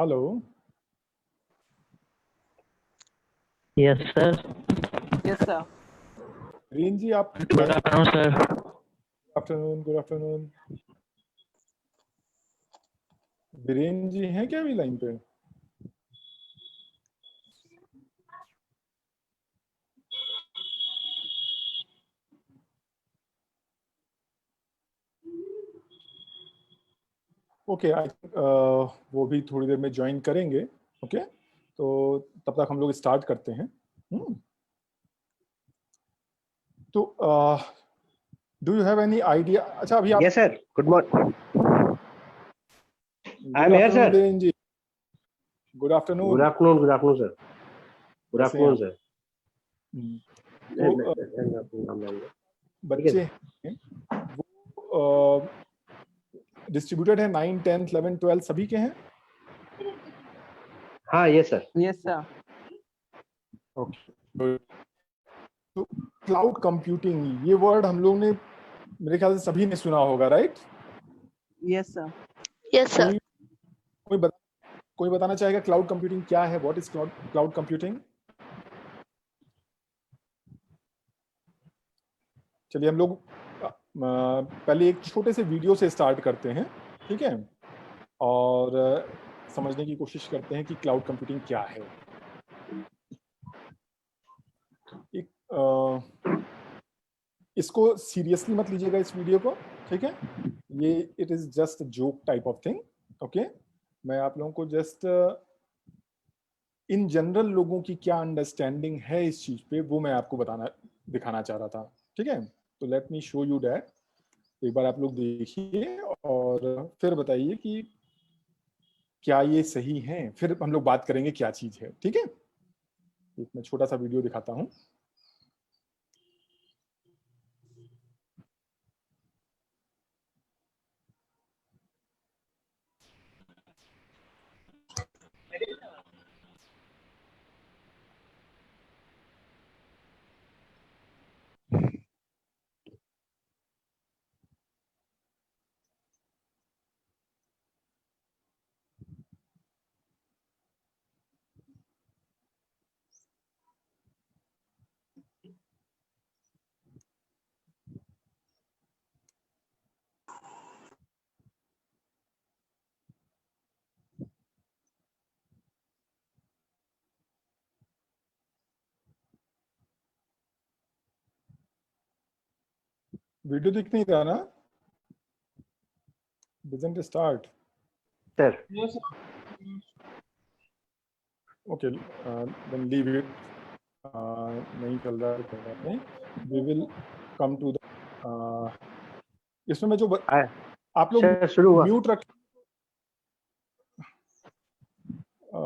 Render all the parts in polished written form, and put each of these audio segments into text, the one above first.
Hello. Yes sir. Yes sir. Viren ji आप good afternoon sir. Good afternoon. Viren ji हैं क्या अभी लाइन पे? ओके, वो भी थोड़ी देर में ज्वाइन करेंगे। ओके, तो तब तक हम लोग स्टार्ट करते हैं। तो do you have any idea? अच्छा, अभी आप yes sir, good morning. I am here sir. Viren ji, good afternoon. Good afternoon sir. Good कैसे हैं आफ्टरनून आप? सर। तो बच्चे हैं वो डिस्ट्रीब्यूटेड है 9, 10, 11, 12 सभी के हैं। हाँ yes sir. Yes sir. Okay, तो क्लाउड कंप्यूटिंग ये वर्ड हम लोग ने मेरे ख्याल से सभी ने सुना होगा, right? Yes sir. Yes sir. कोई बताना चाहेगा क्लाउड कंप्यूटिंग क्या है? What is cloud computing? चलिए हम लोग पहले एक छोटे से वीडियो से स्टार्ट करते हैं, ठीक है? और समझने की कोशिश करते हैं कि क्लाउड कंप्यूटिंग क्या है। इसको सीरियसली मत लीजिएगा इस वीडियो को, ठीक है? ये it is just joke type of thing. Okay, मैं आप लोगों को जस्ट इन जनरल लोगों की क्या अंडरस्टैंडिंग है इस चीज पे वो मैं आपको दिखाना चाह रहा था, ठीक है? तो let me show you that. एक बार आप लोग देखिए और फिर बताइए कि क्या ये सही है, फिर हम लोग बात करेंगे क्या चीज है, ठीक है? एक मैं छोटा सा वीडियो दिखाता हूं। वीडियो दिख नहीं रहा ना? Doesn't start. Sir. Okay, then leave it. नहीं चल रहा है, कोई बात नहीं। We will come to the इसमें मैं जो आप लोग सर शुरू हुआ।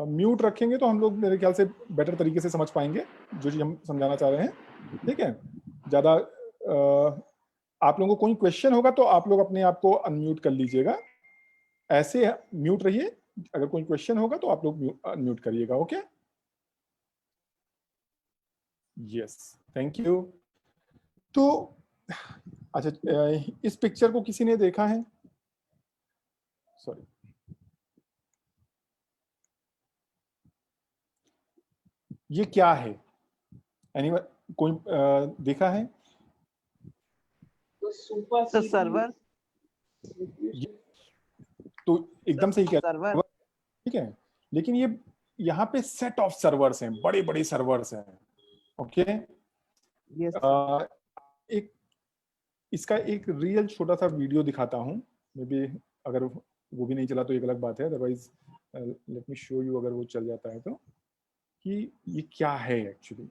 म्यूट रखेंगे तो हम लोग मेरे ख्याल से बेटर तरीके से समझ पाएंगे जो चीज हम समझाना चाह रहे हैं, ठीक है? ज्यादा आप लोगों को कोई क्वेश्चन होगा तो आप लोग अपने आप को अनम्यूट कर लीजिएगा, ऐसे म्यूट रहिए। अगर कोई क्वेश्चन होगा तो आप लोग अनम्यूट करिएगा। Okay, yes, thank you. तो अच्छा, इस पिक्चर को किसी ने देखा है? सॉरी, ये क्या है? एनीवन कोई देखा है? तो सर्वर। तो एकदम सही कह सर्वर, ठीक है, लेकिन ये यहाँ पे सेट ऑफ सर्वर्स हैं, बड़े बड़े सर्वर्स हैं। ओके, एक इसका एक रियल छोटा सा वीडियो दिखाता हूँ। मे बी अगर वो भी नहीं चला तो एक अलग बात है, otherwise let me show you, अगर वो चल जाता है तो, कि ये क्या है एक्चुअली।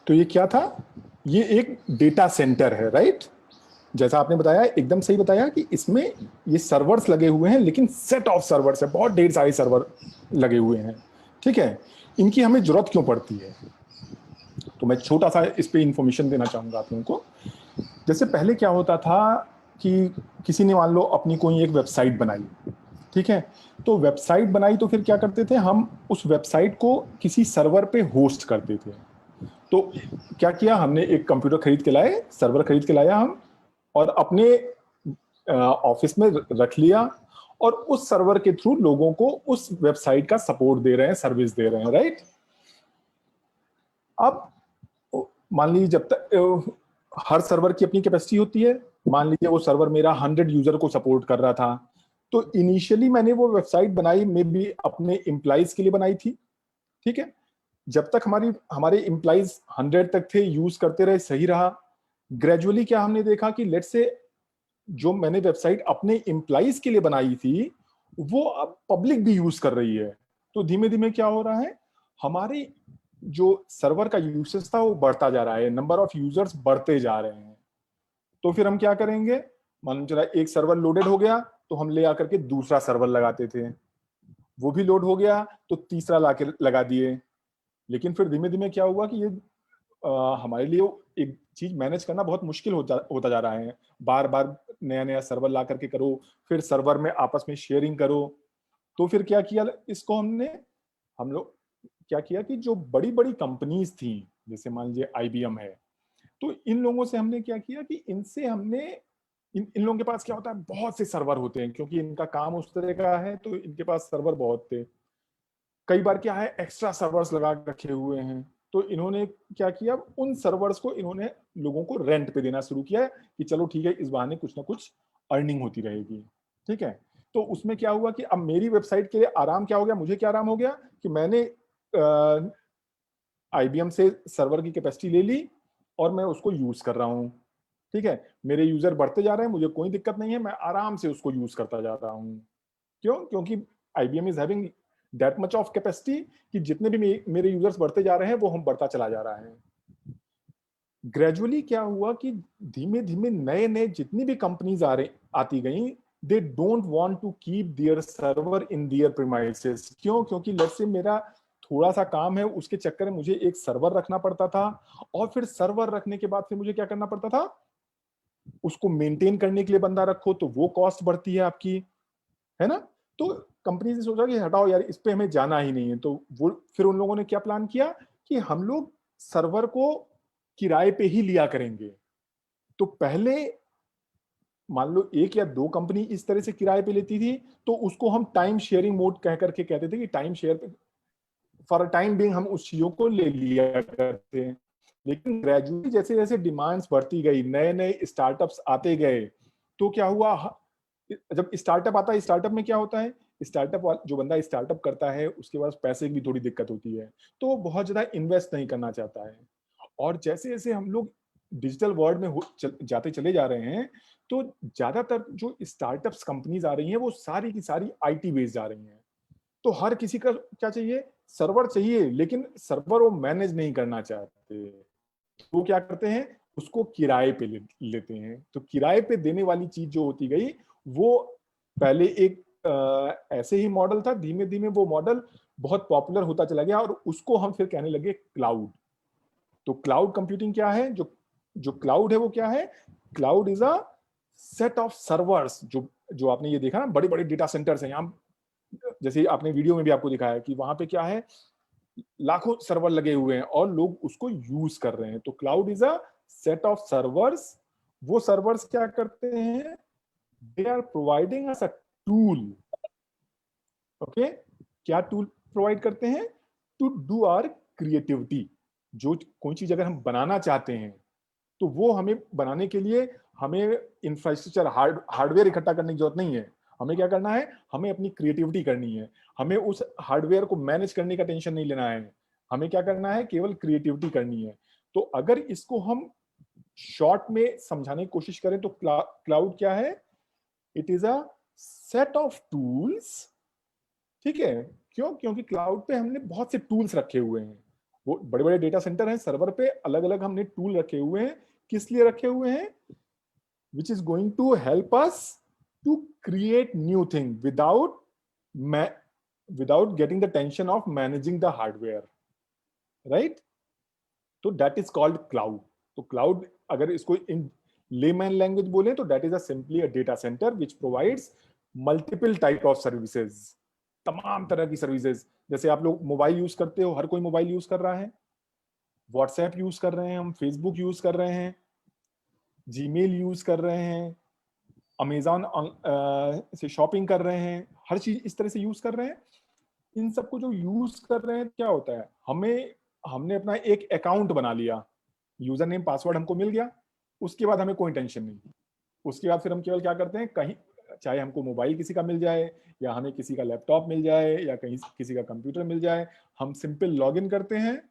तो ये क्या था, ये एक डेटा सेंटर है, राइट। जैसा आपने बताया, एकदम सही बताया कि इसमें ये सर्वर्स लगे हुए हैं, लेकिन सेट ऑफ सर्वर्स है, बहुत ढेर सारे सर्वर लगे हुए हैं, ठीक है। इनकी हमें जरूरत क्यों पड़ती है, तो मैं छोटा सा इस पे इंफॉर्मेशन देना चाहूंगा आप लोगों को। जैसे पहले क्या होता था कि किसी ने मान लो अपनी कोई एक वेबसाइट बनाई, ठीक है। तो वेबसाइट बनाई तो फिर क्या करते थे, हम उस वेबसाइट को किसी सर्वर पे होस्ट करते थे। तो क्या किया हमने, एक कंप्यूटर खरीद के लाए, सर्वर खरीद के लाया हम, और अपने ऑफिस में रख लिया, और उस सर्वर के थ्रू लोगों को उस वेबसाइट का सपोर्ट दे रहे हैं, सर्विस दे रहे हैं, राइट। अब मान लीजिए जब तक हर सर्वर की अपनी कैपेसिटी होती है, मान लीजिए वो सर्वर मेरा 100 यूजर को सपोर्ट कर रहा था, तो इनिशियली मैंने वो वेबसाइट बनाई मे बी अपने एम्प्लॉइज के लिए बनाई थी, ठीक है। जब तक हमारे एम्प्लॉइज 100 तक थे, यूज करते रहे, सही रहा। ग्रेजुअली क्या हमने देखा कि लेट्स से जो मैंने वेबसाइट अपने एम्प्लॉइज के लिए बनाई थी, वो अब पब्लिक भी यूज कर रही है। तो धीमे धीमे क्या हो रहा है, हमारे जो सर्वर का यूसेज था वो बढ़ता जा रहा है, नंबर ऑफ यूजर्स बढ़ते जा रहे हैं। तो फिर हम क्या करेंगे, मान लो चला एक सर्वर लोडेड हो गया, तो हम ले आकर के दूसरा सर्वर लगाते थे, वो भी लोड हो गया तो तीसरा लाके लगा दिए। लेकिन फिर धीमे धीमे क्या हुआ कि ये हमारे लिए एक चीज मैनेज करना बहुत मुश्किल होता जा रहा है। बार बार नया नया सर्वर ला करके करो, फिर सर्वर में आपस में शेयरिंग करो। तो फिर क्या किया इसको हम लोग क्या किया कि जो बड़ी बड़ी कंपनीज थी, जैसे मान लीजिए IBM है, तो इन लोगों से हमने क्या किया कि इनसे हमने इन लोगों के पास क्या होता है, बहुत से सर्वर होते हैं, क्योंकि इनका काम उस तरह का है, तो इनके पास सर्वर बहुत थे। कई बार क्या है, एक्स्ट्रा सर्वर्स लगा रखे हुए हैं। तो इन्होंने क्या किया, उन सर्वर्स को इन्होंने लोगों को रेंट पे देना शुरू किया कि चलो ठीक है, इस बहाने कुछ ना कुछ अर्निंग होती रहेगी, ठीक है। तो उसमें क्या हुआ कि अब मेरी वेबसाइट के लिए आराम क्या हो गया, मुझे क्या आराम हो गया कि मैंने IBM से सर्वर की कैपेसिटी ले ली और मैं उसको यूज कर रहा हूँ, ठीक है। मेरे यूजर बढ़ते जा रहे हैं, मुझे कोई दिक्कत नहीं है, मैं आराम से उसको यूज करता जा रहा हूँ। क्यों, क्योंकि IBM is having that much of capacity कि जितने भी मेरे यूजर्स बढ़ते जा रहे हैं वो हम बढ़ता चला जा रहा है। ग्रेजुअली क्या हुआ कि धीमे धीमे नए नए जितनी भी कंपनीज आती गई, they don't want to keep their server in their premises. क्यों, क्योंकि लेट्स से मेरा थोड़ा सा काम है, उसके चक्कर में मुझे एक सर्वर रखना पड़ता था, और फिर सर्वर रखने के बाद फिर मुझे क्या करना पड़ता था, उसको मेंटेन करने के लिए बंदा रखो, तो वो कॉस्ट बढ़ती है आपकी, है ना। तो कंपनी ने सोचा कि हटाओ यार, इस पे हमें जाना ही नहीं है। तो वो फिर उन लोगों ने क्या प्लान किया कि हम लोग सर्वर को किराए पे ही लिया करेंगे। तो पहले मान लो एक या दो कंपनी इस तरह से किराए पे लेती थी, तो उसको हम टाइम शेयरिंग मोड कह करके कहते थे कि टाइम शेयर पे फॉर अ टाइम बिंग हम उस चीजों को ले लिया करते हैं। लेकिन ग्रेजुअली जैसे जैसे डिमांड्स बढ़ती गई, नए नए स्टार्टअप्स आते गए, तो क्या हुआ, जब स्टार्टअप आता है, स्टार्टअप में क्या होता है, स्टार्टअप जो बंदा स्टार्टअप करता है उसके पास पैसे की भी थोड़ी दिक्कत होती है, तो वो बहुत ज्यादा इन्वेस्ट नहीं करना चाहता है। और जैसे जैसे हम लोग डिजिटल वर्ल्ड में जाते चले जा रहे हैं, तो ज्यादातर जो स्टार्टअप्स कंपनीज आ रही हैं वो सारी की सारी IT बेस्ड आ रही हैं। तो हर किसी का क्या चाहिए, सर्वर चाहिए, लेकिन सर्वर वो मैनेज नहीं करना चाहते। वो क्या करते हैं, उसको किराए पे लेते हैं। तो किराए पे देने वाली चीज जो होती गई, वो पहले एक ऐसे ही मॉडल था, धीमे धीमे वो मॉडल बहुत पॉपुलर होता चला गया, और उसको हम फिर कहने लगे क्लाउड। तो क्लाउड कंप्यूटिंग क्या है, जो जो क्लाउड है वो क्या है, cloud is a set of servers. जो जो आपने ये देखा ना, बड़े बड़े डेटा सेंटर्स हैं यहाँ, जैसे आपने वीडियो में भी आपको दिखाया कि वहां पे क्या है, लाखों सर्वर लगे हुए हैं और लोग उसको यूज कर रहे हैं। तो cloud is a set of servers. वो सर्वर्स क्या करते हैं, they are providing us a tool. Okay, क्या टूल प्रोवाइड करते हैं, टू डू आवर क्रिएटिविटी। जो कोई चीज अगर हम बनाना चाहते हैं, तो वो हमें बनाने के लिए हमें इंफ्रास्ट्रक्चर हार्डवेयर इकट्ठा करने की जरूरत नहीं है। हमें क्या करना है, हमें अपनी क्रिएटिविटी करनी है। हमें उस हार्डवेयर को मैनेज करने का टेंशन नहीं लेना है। हमें क्या करना है, केवल क्रिएटिविटी करनी है। तो अगर इसको हम शॉर्ट में समझाने की कोशिश करें तो क्लाउड क्या है, it is a set of tools, ठीक है। क्यों, क्योंकि क्लाउड पे हमने बहुत से टूल्स रखे हुए हैं। वो बड़े बड़े डेटा सेंटर हैं, सर्वर पे अलग अलग हमने टूल रखे हुए हैं। किस लिए रखे हुए हैं? Which is going to help us to create new thing without getting the tension of managing the hardware, right? तो दैट इज कॉल्ड क्लाउड। तो क्लाउड अगर इसको इन लेमैन लैंग्वेज बोले तो that is simply a data center which provides multiple type of services, तमाम तरह की services. जैसे आप लोग मोबाइल यूज करते हो, हर कोई मोबाइल यूज कर रहा है, व्हाट्सएप यूज कर रहे हैं, हम फेसबुक यूज कर रहे हैं, जीमेल यूज कर रहे हैं, अमेजॉन से शॉपिंग कर रहे हैं, हर चीज इस तरह से यूज कर रहे हैं। इन सबको जो यूज कर रहे हैं, क्या होता है, हमने अपना एक अकाउंट बना लिया, यूजर नेम पासवर्ड हमको मिल गया, उसके बाद हमें कोई टेंशन नहीं। उसके बाद फिर हम केवल क्या करते हैं, कहीं चाहे हमको मोबाइल किसी का मिल जाए या हमें किसी का लैपटॉप मिल जाए या कहीं किसी का कंप्यूटर मिल जाए, हम सिंपल लॉगिन करते हैं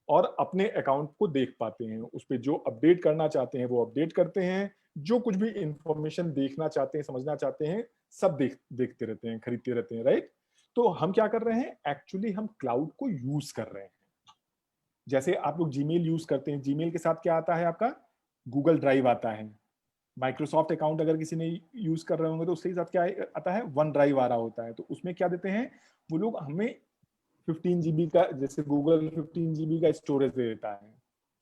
और अपने अकाउंट को देख पाते हैं। उस पर जो अपडेट करना चाहते हैं वो अपडेट करते हैं, जो कुछ भी इंफॉर्मेशन देखना चाहते हैं, समझना चाहते हैं, सब देखते रहते हैं, खरीदते रहते हैं, राइट? तो हम क्या कर रहे हैं, एक्चुअली हम क्लाउड को यूज कर रहे हैं। जैसे आप लोग जीमेल यूज करते हैं, जीमेल के साथ क्या आता है आपका, गूगल ड्राइव आता है। माइक्रोसॉफ्ट अकाउंट अगर किसी ने यूज कर रहे होंगे तो उसके साथ क्या आता है, वन ड्राइव आ रहा होता है। तो उसमें क्या देते हैं वो लोग, हमें 15 जीबी का, जैसे गूगल 15 जीबी का स्टोरेज दे देता है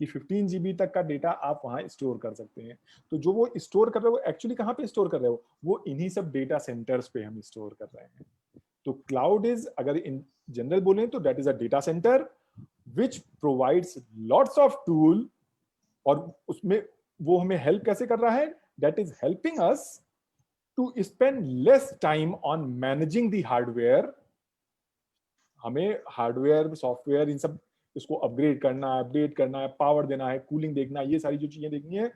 कि 15 जीबी तक का डेटा आप वहां स्टोर कर सकते हैं। तो जो वो स्टोर कर रहे हो, एक्चुअली कहाँ पे स्टोर कर रहे हो, वो इन्हीं सब डेटा सेंटर्स पे हम स्टोर कर रहे हैं। तो क्लाउड इज, अगर इन जनरल बोले तो that is a data center which provides lots of tool, और उसमें वो हमें हेल्प कैसे कर रहा है, that is helping us to spend less time on managing the hardware. हमें हार्डवेयर, सॉफ्टवेयर, इन सब इसको अपग्रेड करना है, अपडेट करना है, पावर देना है, कूलिंग देखना है, ये सारी जो चीजें देखनी है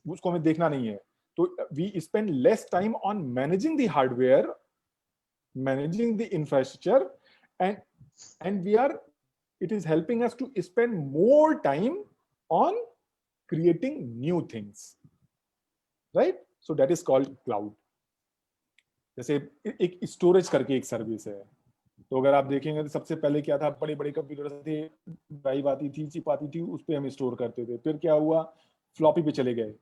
उसको हमें देखना नहीं है। तो we spend less time on managing the hardware, managing the infrastructure, and it is helping us to spend more time on creating new things, right? So that is called cloud. जैसे एक स्टोरेज करके एक service है, तो अगर आप देखेंगे तो सबसे पहले क्या था, बड़े बड़े कंप्यूटर थे, ड्राइव आती थी, चिप आती थी, उस पर हम स्टोर करते थे। फिर क्या हुआ, फ्लॉपी पे चले गए,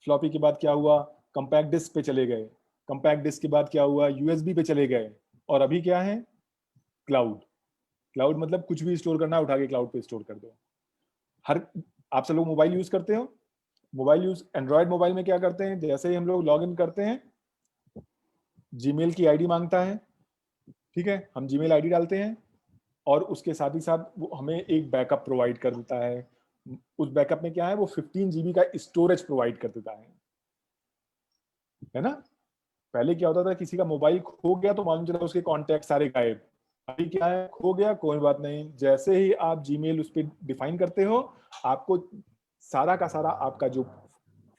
फ्लॉपी के बाद क्या हुआ, कंपैक्ट डिस्क पे चले गए, कंपैक्ट डिस्क के बाद क्या हुआ, यूएसबी पे चले गए, और अभी क्या है, क्लाउड। क्लाउड मतलब कुछ भी स्टोर करना है उठा के क्लाउड पे स्टोर कर दो। हर आप सब लोग मोबाइल यूज करते हो, मोबाइल यूज, एंड्रॉयड मोबाइल में क्या करते हैं, जैसे ही हम लोग लॉग इन करते हैं, जीमेल की आईडी मांगता है, ठीक है, हम जीमेल आईडी डालते हैं और उसके साथ ही साथ वो हमें एक बैकअप प्रोवाइड कर देता है। उस बैकअप में क्या है, वो 15 जीबी का स्टोरेज प्रोवाइड कर देता है ना? पहले क्या होता था, किसी का मोबाइल खो गया तो मालूम चला उसके कॉन्टैक्ट सारे गायब। अभी क्या है, खो गया कोई बात नहीं, जैसे ही आप जीमेल उस पर डिफाइन करते हो, आपको सारा का सारा आपका जो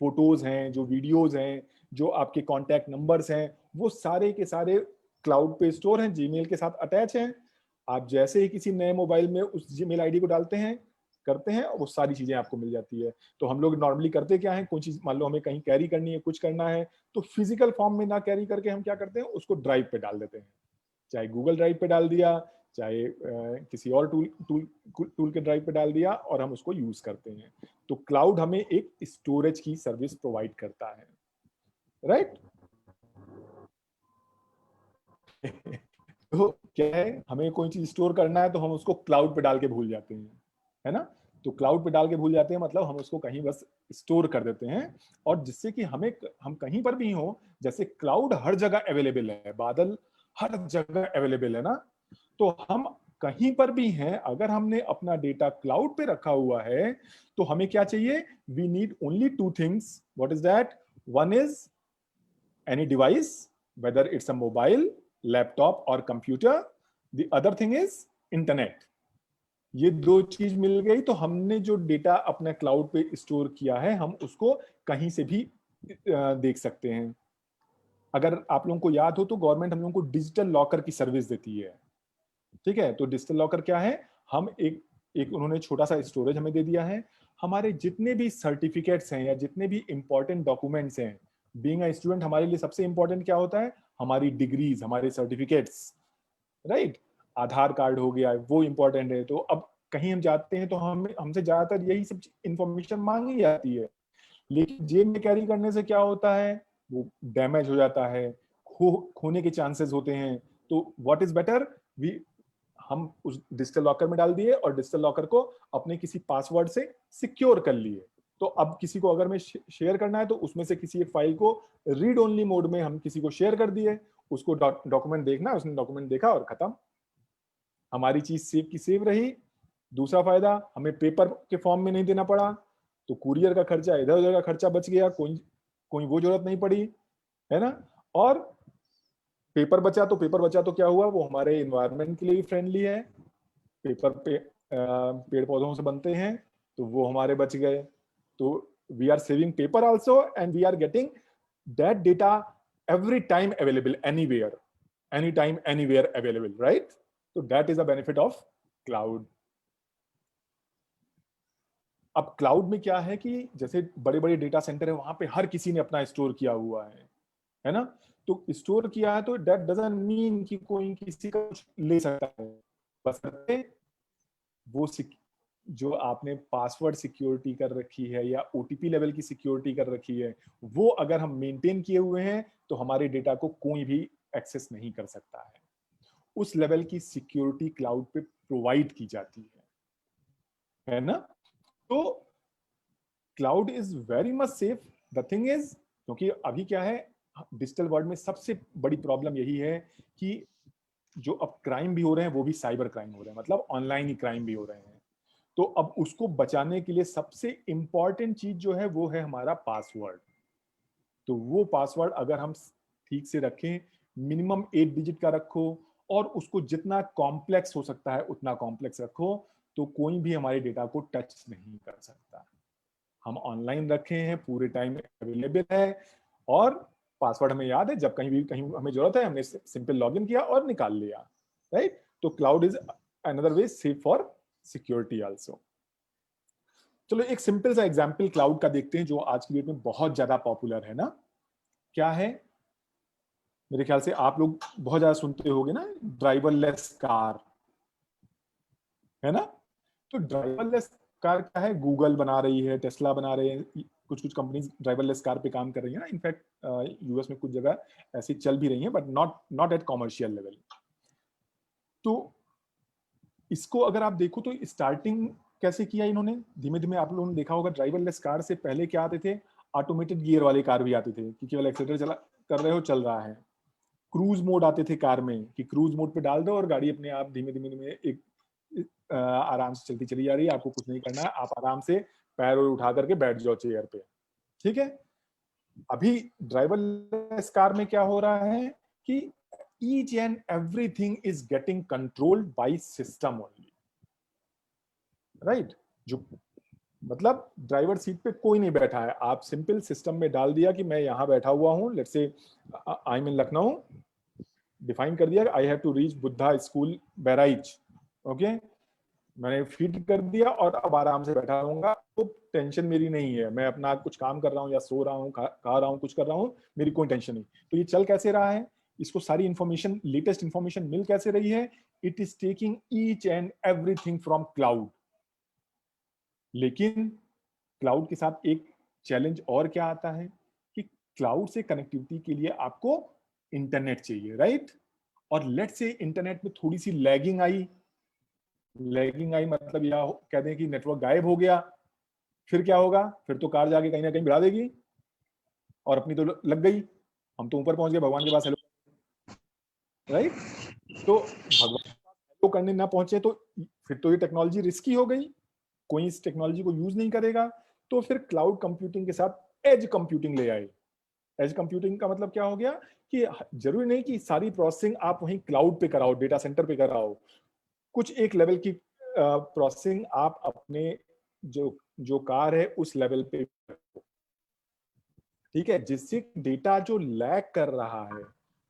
फोटोज हैं, जो वीडियोज हैं, जो आपके कॉन्टैक्ट नंबर्स हैं, वो सारे के सारे क्लाउड पे स्टोर हैं, जीमेल के साथ अटैच हैं। आप जैसे ही किसी नए मोबाइल में उस जीमेल आईडी को डालते हैं, करते हैं, वो सारी चीजें आपको मिल जाती है। तो हम लोग नॉर्मली करते क्या है, कोई चीज मान लो हमें कहीं कैरी करनी है, कुछ करना है, तो फिजिकल फॉर्म में ना कैरी करके हम क्या करते हैं, उसको ड्राइव पे डाल देते हैं। चाहे गूगल ड्राइव पे डाल दिया, चाहे किसी और टूल के ड्राइव पे डाल दिया, और हम उसको यूज करते हैं। तो क्लाउड हमें एक स्टोरेज की सर्विस प्रोवाइड करता है, राइट? तो क्या है, हमें कोई चीज स्टोर करना है तो हम उसको क्लाउड पे डाल के भूल जाते हैं, है ना? तो क्लाउड पे डाल के भूल जाते हैं, मतलब हम उसको कहीं बस स्टोर कर देते हैं, और जिससे कि हम कहीं पर भी हो, जैसे क्लाउड हर जगह अवेलेबल है, बादल हर जगह अवेलेबल है ना, तो हम कहीं पर भी हैं, अगर हमने अपना डेटा क्लाउड पे रखा हुआ है, तो हमें क्या चाहिए, we need only 2 things. What is that? One is any device, whether it's a mobile, laptop और computer, the other thing is internet. ये 2 चीज मिल गई तो हमने जो डेटा अपने क्लाउड पे स्टोर किया है, हम उसको कहीं से भी देख सकते हैं। अगर आप लोगों को याद हो तो गवर्नमेंट हम लोगों को डिजिटल लॉकर की सर्विस देती है, ठीक है? तो डिजिटल लॉकर क्या है, हम एक उन्होंने छोटा सा स्टोरेज हमें दे दिया है, हमारे जितने भी सर्टिफिकेट्स हैं या जितने भी इंपॉर्टेंट डॉक्यूमेंट्स हैं, बीइंग अ स्टूडेंट हमारे लिए सबसे इंपॉर्टेंट क्या होता है, हमारी डिग्रीज, हमारे सर्टिफिकेट्स, राइट? आधार कार्ड हो गया, वो इंपॉर्टेंट है। तो अब कहीं हम जाते हैं तो हमसे ज्यादातर यही सब इंफॉर्मेशन मांगी जाती है, लेकिन जेब में कैरी करने से क्या होता है, वो डैमेज हो जाता है, खोने के चांसेस होते हैं। तो व्हाट इज बेटर, वी हम उस डिजिटल लॉकर में डाल दिए और डिजिटल लॉकर को अपने किसी पासवर्ड से सिक्योर कर लिए। तो अब किसी को अगर मैं शेयर करना है तो उसमें से किसी एक फाइल को रीड ओनली मोड में हम किसी को शेयर कर दिए, उसको डॉक्यूमेंट देखना है, उसने डॉक्यूमेंट देखा और खत्म, हमारी चीज सेव की सेव रही। दूसरा फायदा, हमें पेपर के फॉर्म में नहीं देना पड़ा, तो कुरियर का खर्चा, इधर उधर का खर्चा बच गया, कोई वो जरूरत नहीं पड़ी, है ना। और पेपर बचा तो क्या हुआ, वो हमारे इन्वायरमेंट के लिए भी फ्रेंडली है, पेपर पे पेड़ पौधों से बनते हैं तो वो हमारे बच गए। तो we are saving paper also and we are getting that data every time available, anywhere, any time anywhere available, right. तो that is a benefit of cloud. अब क्लाउड में क्या है कि जैसे बड़े बड़े डेटा सेंटर है, वहां पे हर किसी ने अपना स्टोर किया हुआ है ना। तो स्टोर किया है तो दैट डजंट मीन कि कोई किसी का कुछ ले सकता है, बस वो जो आपने पासवर्ड सिक्योरिटी कर रखी है या ओटीपी लेवल की सिक्योरिटी कर रखी है, वो अगर हम मेंटेन किए हुए हैं तो हमारे डेटा को कोई भी एक्सेस नहीं कर सकता है। उस लेवल की सिक्योरिटी क्लाउड पे प्रोवाइड की जाती है ना। तो cloud is very much safe. The thing is, क्योंकि अभी क्या है, डिजिटल वर्ल्ड में सबसे बड़ी प्रॉब्लम यही है कि जो अब क्राइम भी हो रहे हैं वो भी साइबर क्राइम हो रहे हैं, मतलब ऑनलाइन ही क्राइम भी हो रहे हैं। तो अब उसको बचाने के लिए सबसे इंपॉर्टेंट चीज जो है वो है हमारा पासवर्ड। तो वो पासवर्ड अगर हम ठीक से रखें, मिनिमम 8 डिजिट का रखो, और उसको जितना कॉम्प्लेक्स हो सकता है उतना कॉम्प्लेक्स रखो, तो कोई भी हमारे डेटा को टच नहीं कर सकता। हम ऑनलाइन रखे हैं, पूरे टाइम अवेलेबल है, और पासवर्ड हमें याद है, जब कहीं हमें जरूरत है हमने सिंपल लॉगिन किया और निकाल लिया, राइट। तो cloud is another way safe for security also. चलो एक सिंपल सा एग्जांपल क्लाउड का देखते हैं जो आज की डेट में बहुत ज्यादा पॉपुलर है ना। क्या है, मेरे ख्याल से आप लोग बहुत ज्यादा सुनते होंगे ना, ड्राइवरलेस कार, है ना। तो ड्राइवरलेस कार क्या है, गूगल बना रही है, टेस्ला बना रहे हैं, कुछ कुछ कंपनीज ड्राइवरलेस कार पे काम कर रही है ना। इनफैक्ट यूएस में कुछ जगह ऐसी चल भी रही है, but not at commercial level. तो इसको अगर आप देखो तो स्टार्टिंग कैसे किया इन्होंने, धीमे धीमे आप लोगों ने देखा होगा, ड्राइवरलेस कार से पहले क्या आते थे, ऑटोमेटेड गियर वाले कार भी आते थे कि केवल एक्सीलरेटर चला कर रहे हो, चल रहा है। क्रूज मोड आते थे कार में कि क्रूज मोड पे डाल दो और गाड़ी अपने आप धीमे धीमे धीमे एक आराम से चलती चली जा रही है, आपको कुछ नहीं करना है, आप आराम से पैर और उठा करके बैठ जाओ चेयर पे, ठीक है। अभी ड्राइवरलेस कार में क्या हो रहा है कि each and everything is getting controlled by system only, right। जो मतलब ड्राइवर सीट पे कोई नहीं बैठा है, आप सिंपल सिस्टम में डाल दिया कि मैं यहां बैठा हुआ हूं, let's say I am in Lucknow, define कर दिया I have to reach Buddha school Bahraich, okay, मैंने फीड कर दिया और अब आराम से बैठा रहूंगा, तो टेंशन मेरी नहीं है, मैं अपना कुछ काम कर रहा हूँ या सो रहा हूँ, खा रहा हूँ, कुछ कर रहा हूँ, मेरी कोई टेंशन नहीं। तो ये चल कैसे रहा है, इसको सारी इंफॉर्मेशन, लेटेस्ट इंफॉर्मेशन मिल कैसे रही है, it is taking each and everything from cloud. लेकिन क्लाउड के साथ एक चैलेंज और क्या आता है कि क्लाउड से कनेक्टिविटी के लिए आपको इंटरनेट चाहिए, राइट। और लेट से इंटरनेट में थोड़ी सी लैगिंग आई मतलब या कह दें कि नेटवर्क गायब हो गया, फिर क्या होगा, फिर तो कार जाके कहीं ना कहीं भिड़ा देगी, और अपनी तो लग गई, हम तो ऊपर पहुंच गए भगवान के पास, हेलो, राइट। तो भगवान को करने ना पहुंचे तो फिर तो ये टेक्नोलॉजी रिस्की हो गई, कोई इस टेक्नोलॉजी को यूज नहीं करेगा। तो फिर क्लाउड कंप्यूटिंग के साथ एज कंप्यूटिंग ले आए। एज कंप्यूटिंग का मतलब क्या हो गया कि जरूरी नहीं कि सारी प्रोसेसिंग आप वहीं क्लाउड पे कराओ, डेटा सेंटर पे कराओ, कुछ एक लेवल की प्रोसेसिंग आप अपने जो कार है उस लेवल पे, ठीक है, जिससे डेटा जो लैग कर रहा है,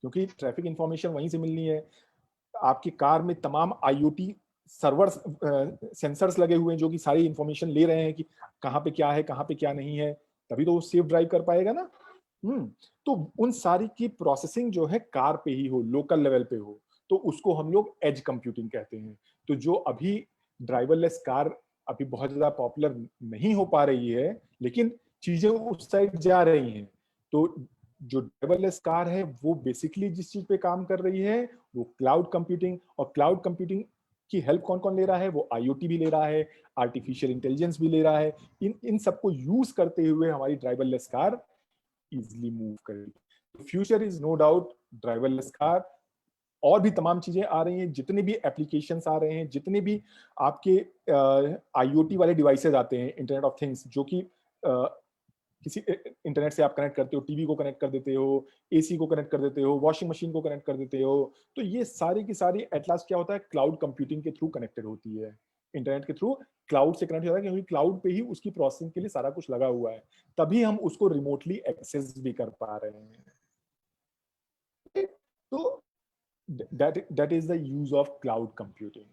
क्योंकि ट्रैफिक इंफॉर्मेशन वहीं से मिलनी है, आपकी कार में तमाम आईओटी सर्वर्स, सेंसर्स लगे हुए हैं जो कि सारी इंफॉर्मेशन ले रहे हैं कि कहाँ पे क्या है, कहाँ पे क्या नहीं है, तभी तो वो सेफ ड्राइव कर पाएगा ना। तो उन सारी की प्रोसेसिंग जो है कार पे ही हो, लोकल लेवल पे हो, तो उसको हम लोग एज कंप्यूटिंग कहते हैं। तो जो अभी ड्राइवरलेस कार अभी बहुत ज्यादा पॉपुलर नहीं हो पा रही है, लेकिन चीजें उस साइड जा रही हैं। तो जो ड्राइवरलेस कार है वो बेसिकली जिस चीज पे काम कर रही है वो क्लाउड कंप्यूटिंग, और क्लाउड कंप्यूटिंग की हेल्प कौन कौन ले रहा है, वो आईओटी भी ले रहा है, आर्टिफिशियल इंटेलिजेंस भी ले रहा है। इन सबको यूज करते हुए हमारी ड्राइवरलेस कार इजिली मूव करेगी। Future is no doubt driverless car. और भी तमाम चीजें आ रही हैं, जितने भी एप्लीकेशंस आ रहे हैं, जितने भी आपके आईओटी वाले डिवाइसेस आते हैं, इंटरनेट ऑफ थिंग्स, जो कि किसी इंटरनेट से आप कनेक्ट करते हो, टीवी को कनेक्ट कर देते हो, एसी को कनेक्ट कर देते हो, वॉशिंग मशीन को कनेक्ट कर देते हो, तो ये सारी की सारी एट लास्ट क्या होता है, क्लाउड कंप्यूटिंग के थ्रू कनेक्टेड होती है, इंटरनेट के थ्रू क्लाउड से कनेक्ट होता है, क्योंकि क्लाउड पे ही उसकी प्रोसेसिंग के लिए सारा कुछ लगा हुआ है, तभी हम उसको रिमोटली एक्सेस भी कर पा रहे हैं। तो that is the use of cloud computing।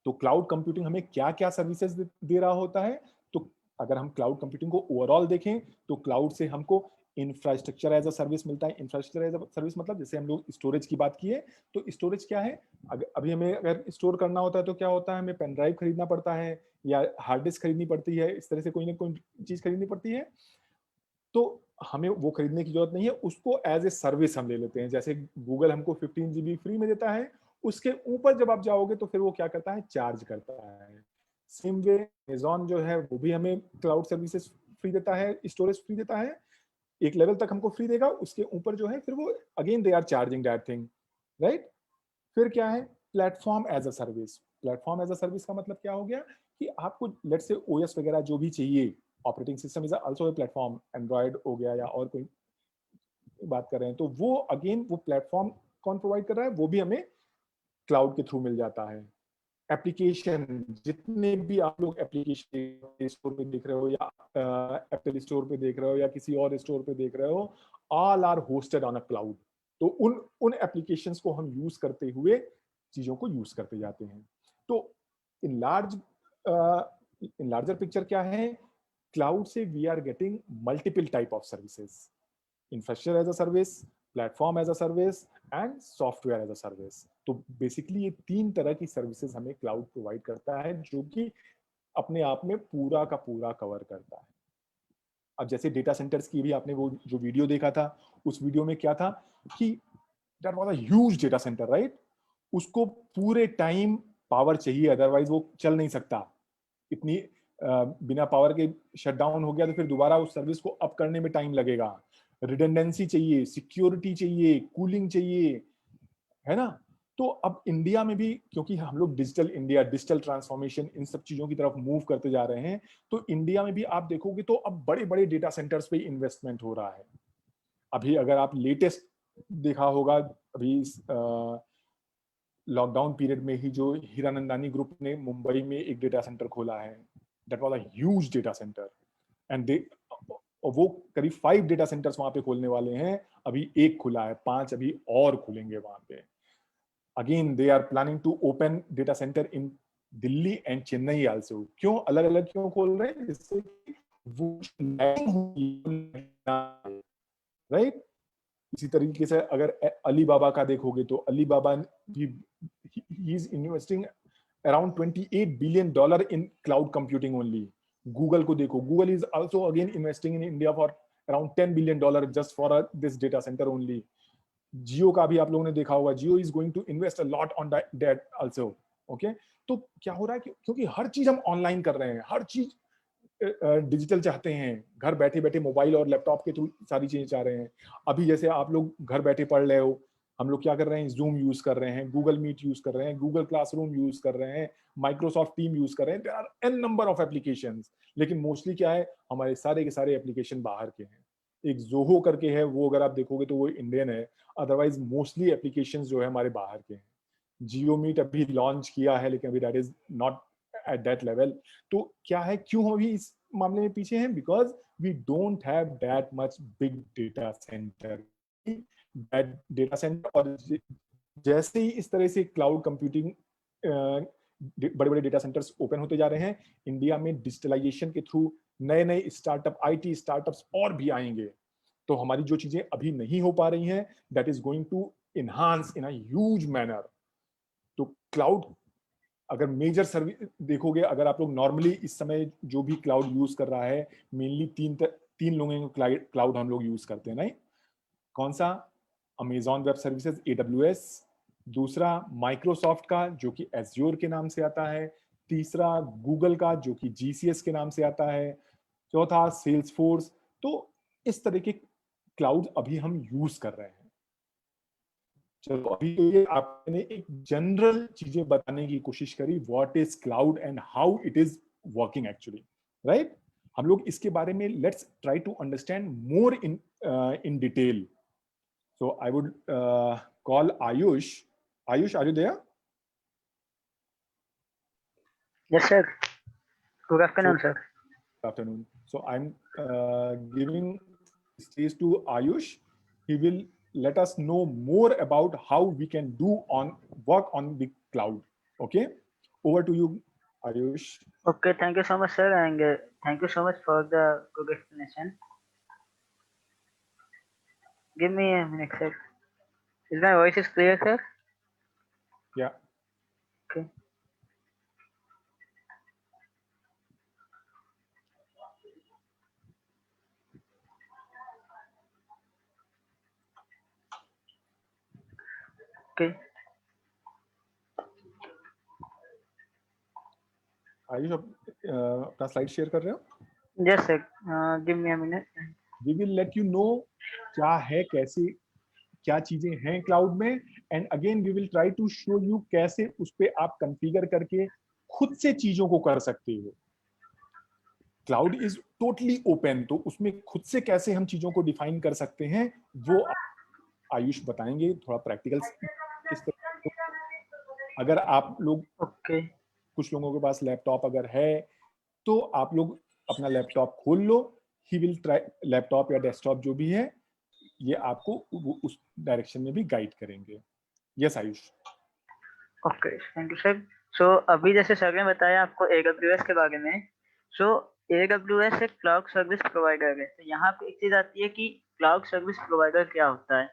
तो क्लाउड कंप्यूटिंग हमें क्या क्या सर्विसेज दे रहा होता है, तो अगर हम क्लाउड कंप्यूटिंग को ओवरऑल देखें तो क्लाउड से हमको इंफ्रास्ट्रक्चर एज अ सर्विस मिलता है। इंफ्रास्ट्रक्चर एज अ सर्विस मतलब जैसे हम लोग स्टोरेज की बात किए, तो स्टोरेज क्या है, अभी हमें अगर स्टोर करना होता है तो क्या होता है, हमें पेन ड्राइव खरीदना पड़ता है या हार्ड डिस्क खरीदनी पड़ती है, इस तरह से कोई ना कोई चीज खरीदनी पड़ती है। तो हमें वो खरीदने की जरूरत नहीं है, उसको एज ए सर्विस हम ले लेते हैं। जैसे गूगल हमको 15 GB फ्री में देता है, उसके ऊपर जब आप जाओगे तो फिर वो क्या करता है, चार्ज करता है। सेम वे अमेज़न जो है वो भी हमें क्लाउड सर्विसेज फ्री देता है, स्टोरेज फ्री देता है, एक लेवल तक हमको फ्री देगा, उसके ऊपर जो है फिर वो again they are charging that thing, right. फिर क्या है, platform as a service. Platform as a service का मतलब क्या हो गया कि आपको लेट्स से ओएस वगैरह जो भी चाहिए, operating system is also a platform, Android हो गया या और कोई बात कर रहे हैं, तो वो अगेन वो प्लेटफॉर्म कौन प्रोवाइड कर रहा है, वो भी हमें क्लाउड के थ्रू मिल जाता है। एप्लीकेशन, जितने भी आप लोग एप्लीकेशन स्टोर पे देख रहे हो या एप्पल स्टोर पे देख रहे हो या किसी और स्टोर पे देख रहे हो, all are hosted on a cloud. तो उन एप्लीकेशंस को हम यूज करते हुए चीजों को यूज करते जाते हैं। तो इन लार्जर पिक्चर क्या है, क्लाउड से we are getting multiple type of services, infrastructure as a service, platform as a service and software as a service. तो बेसिकली ये तीन तरह की सर्विसेज हमें क्लाउड प्रोवाइड करता है, जो कि अपने आप में पूरा का पूरा कवर करता है। अब जैसे डेटा सेंटर्स की भी आपने वो जो वीडियो देखा था, उस वीडियो में क्या था कि that was a huge data centre, right. उसको पूरे टाइम पावर चाहिए, अदरवाइज वो चल नहीं सकता। इतनी बिना पावर के शट डाउन हो गया तो फिर दोबारा उस सर्विस को अप करने में टाइम लगेगा। रिडंडेंसी चाहिए, सिक्योरिटी चाहिए, कूलिंग चाहिए, है ना। तो अब इंडिया में भी, क्योंकि हम लोग डिजिटल इंडिया, डिजिटल ट्रांसफॉर्मेशन, इन सब चीजों की तरफ मूव करते जा रहे हैं, तो इंडिया में भी आप देखोगे तो अब बड़े बड़े डेटा सेंटर्स पे इन्वेस्टमेंट हो रहा है। अभी अगर आप लेटेस्ट देखा होगा, अभी लॉकडाउन पीरियड में ही जो हीरानंदानी ग्रुप ने मुंबई में एक डेटा सेंटर खोला है, that was a huge data centre, and they, वो करीब 5 डेटा सेंटर्स वहां पे खोलने वाले हैं। अभी एक खुला है, 5 अभी और खुलेंगे वहां पे। Again they are planning to open data center in Delhi and Chennai also. क्यों अलग अलग क्यों खोल रहे हैं, जिससे वो राइट। इसी तरीके से अगर अलीबाबा का देखोगे तो अलीबाबा भी ही is investing around $28 billion in cloud computing only. Google को देखो, Google is also again investing in India for around $10 billion just for this data centre only. Jio का भी आप लोगों ने देखा होगा, Jio is going to invest a lot on that also. Okay, तो क्या हो रहा है, क्योंकि हर चीज हम ऑनलाइन कर रहे हैं, हर चीज डिजिटल चाहते हैं, घर बैठे बैठे मोबाइल और लैपटॉप के थ्रू सारी चीजें चाह रहे हैं। अभी जैसे आप लोग घर बैठे पढ़ रहे हो, हम लोग क्या कर रहे हैं, जूम यूज कर रहे हैं, गूगल मीट यूज कर रहे हैं, गूगल क्लासरूम यूज कर रहे हैं, माइक्रोसॉफ्ट टीम यूज कर रहे हैं, there are an number of applications. लेकिन मोस्टली क्या है, हमारे सारे के सारे एप्लीकेशन बाहर के हैं। एक जोहो करके है, वो अगर आप देखोगे तो वो इंडियन है, अदरवाइज मोस्टली एप्लीकेशंस जो है हमारे बाहर के हैं। जियो मीट अभी लॉन्च किया है, लेकिन अभी that is not at that level. तो क्या है, क्यों हम अभी इस मामले में पीछे हैं, because we don't have that much big data center. That data center, और जैसे ही इस तरह से क्लाउड कंप्यूटिंग बड़े बड़े डेटा सेंटर्स ओपन होते जा रहे हैं, इंडिया में डिजिटलाइजेशन के थ्रू नए नए स्टार्टअप, आईटी स्टार्टअप्स और भी आएंगे। तो हमारी जो चीजें अभी नहीं हो पा रही हैं, that is going to enhance in a huge manner। तो क्लाउड अगर मेजर सर्विस देखोगे, अगर आप लोग नॉर्मली इस समय जो भी क्लाउड यूज कर रहा है, मेनली तीन लोगों का क्लाउड हम लोग यूज करते हैं, नहीं? कौन सा? अमेजॉन वेब सर्विसेज AWS, दूसरा माइक्रोसॉफ्ट का जो कि एज्योर के नाम से आता है, तीसरा गूगल का जो कि GCS के नाम से आता है, चौथा सेल्सफोर्स। तो इस तरह के क्लाउड अभी हम यूज कर रहे हैं। चलो अभी तो ये आपने एक जनरल चीजें बताने की कोशिश करी, what is cloud and how it is working actually, right? हम लोग इसके बारे में let's try to understand more in detail. So I would call Ayush. Ayush, are you there? Yes, sir. Good afternoon, sir. Good afternoon. So I'm giving stage to Ayush. He will let us know more about how we can work on the cloud. Okay, over to you, Ayush. Okay, thank you so much, sir, and thank you so much for the good explanation. Give me a minute, sir. Is my voice is clear, sir? Yeah. Okay. Okay. Ayush अपना slide share कर रहे हो? Yes, sir. Give me a minute. We will let you know क्या है, कैसे क्या चीजें हैं क्लाउड में, and again we will try to show you कैसे उस पे आप कॉन्फ़िगर करके खुद से चीजों को कर सकते हो. क्लाउड इज टोटली ओपन, तो उसमें खुद से कैसे हम चीजों को डिफाइन कर सकते हैं वो आयुष बताएंगे थोड़ा प्रैक्टिकल किस तरह. अगर आप लोग Okay. कुछ लोगों के पास लैपटॉप अगर है तो आप लोग अपना लैपटॉप खोल लो. ही विल ट्राई, लैपटॉप या डेस्कटॉप जो भी है, ये आपको उस डायरेक्शन में भी गाइड करेंगे. Yes Ayush. Okay. Thank you, sir. So अभी जैसे सर ने बताया आपको AWS के बारे में. So AWS एक क्लाउड सर्विस प्रोवाइडर है. तो यहाँ पे एक चीज आती है कि क्लाउड सर्विस प्रोवाइडर क्या होता है.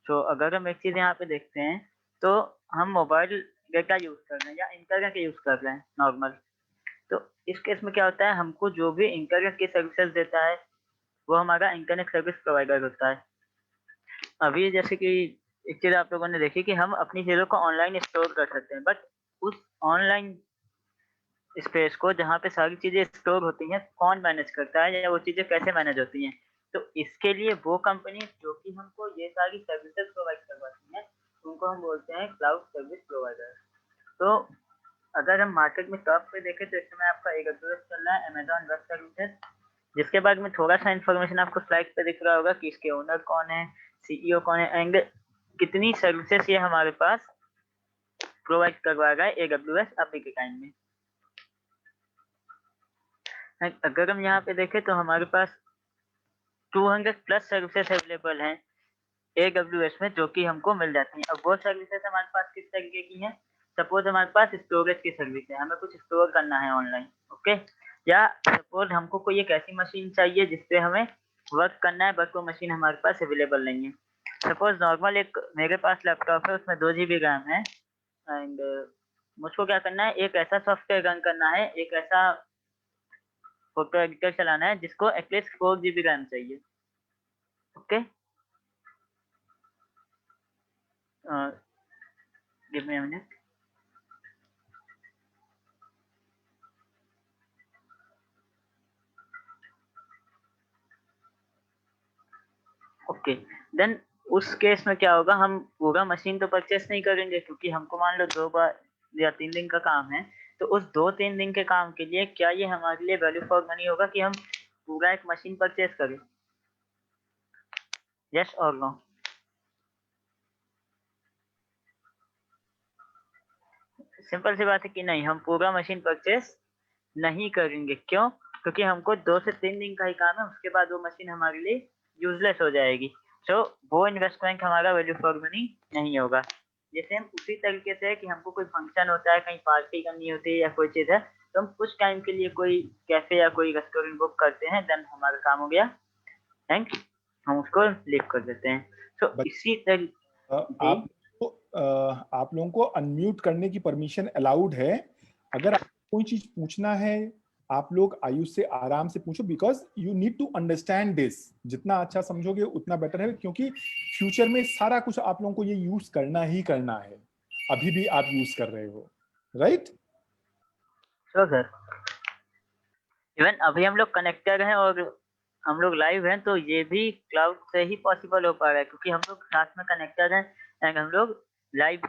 तो अगर हम एक चीज यहाँ पे देखते हैं तो हम मोबाइल डेटा यूज कर रहे हैं या इंटरनेट यूज कर रहे हैं नॉर्मल. तो इस केस में क्या होता है, हमको जो भी इंटरनेट की सर्विसेज देता है वो हमारा इंटरनेट सर्विस प्रोवाइडर होता है. अभी जैसे कि एक चीज आप लोगों ने देखी कि हम अपनी चीजों को ऑनलाइन स्टोर कर सकते हैं, बट उस ऑनलाइन स्पेस को जहाँ पे सारी चीजें स्टोर होती हैं कौन मैनेज करता है या वो चीजें कैसे मैनेज होती हैं. तो इसके लिए वो कंपनी जो कि हमको ये सारी सर्विसेज प्रोवाइड करवाती हैं उनको हम बोलते हैं क्लाउड सर्विस प्रोवाइडर. तो अगर हम मार्केट में टॉप पे देखें तो इस समय आपका AWS चल रहा है, अमेजॉन वेब सर्विसेज, जिसके बारे में थोड़ा सा इन्फॉर्मेशन आपको स्लाइड पे दिख रहा होगा कि इसके ओनर कौन है, CEO कौन है, एंड कितनी सर्विसेज ये हमारे पास प्रोवाइड करवा रहा है AWS अभी के टाइम में. अगर हम यहाँ पे देखें तो हमारे पास 200 प्लस सर्विसेज अवेलेबल हैं AWS में जो कि हमको मिल जाती हैं. अब वो सर्विसेज हमारे पास किस तरीके की हैं. सपोज हमारे पास स्टोरेज की सर्विस है, हमें कुछ स्टोर करना है ऑनलाइन, ओके. या सपोज हमको कोई एक ऐसी मशीन चाहिए जिसपे हमें वर्क करना है बट वो मशीन हमारे पास अवेलेबल नहीं है. सपोज नॉर्मल एक मेरे पास लैपटॉप है, उसमें 2 GB रैम है, एंड मुझको क्या करना है, एक ऐसा सॉफ्टवेयर रन करना है, एक ऐसा फोटो एडिटर चलाना है जिसको एटलीस्ट 4 GB रैम चाहिए, okay. Give me a minute. Okay, then उस केस में क्या होगा, हम पूरा मशीन तो परचेस नहीं करेंगे क्योंकि हमको मान लो 2 बार या 3 दिन का काम है. तो उस 2-3 दिन के काम के लिए क्या ये हमारे लिए वैल्यू फॉर मनी होगा कि हम पूरा एक मशीन परचेस करें? यस और नो? सिंपल सी बात है कि नहीं, हम पूरा मशीन परचेस नहीं करेंगे. क्यों? क्योंकि हमको 2 से 3 दिन का ही काम है, उसके बाद वो मशीन हमारे लिए यूजलेस हो जाएगी. सो वो इन्वेस्टमेंट हमारा वैल्यू फॉर मनी नहीं होगा. जैसे हम उसी तरीके से कि हमको कोई फंक्शन होता है, कहीं पार्टी करनी होती है या कोई चीज़ है, तो हम कुछ टाइम के लिए कोई कैफे या कोई रेस्टोरेंट बुक करते हैं, देन हमारा काम हो गया एंड हम उसको लीव कर देते हैं. तो इसी तरीके आप तो आप लोगों को अनम्यूट करने की परमिशन अलाउड है। अगर आपको कोई चीज पूछना है आप लोग आयुष से आराम से पूछो, because you need to understand this. जितना अच्छा समझोगे उतना बेटर है, क्योंकि फ्यूचर में सारा कुछ आप लोगों को ये यूज करना ही करना है। अभी भी आप यूज कर रहे हो, राइट? Sure sir. इवन अभी हम लोग कनेक्टेड हैं और हम लोग लाइव हैं, तो ये भी क्लाउड से ही पॉसिबल हो पा रहा है, क्योंकि हम लोग साथ में कनेक्टेड हैं एंड हम लोग लाइव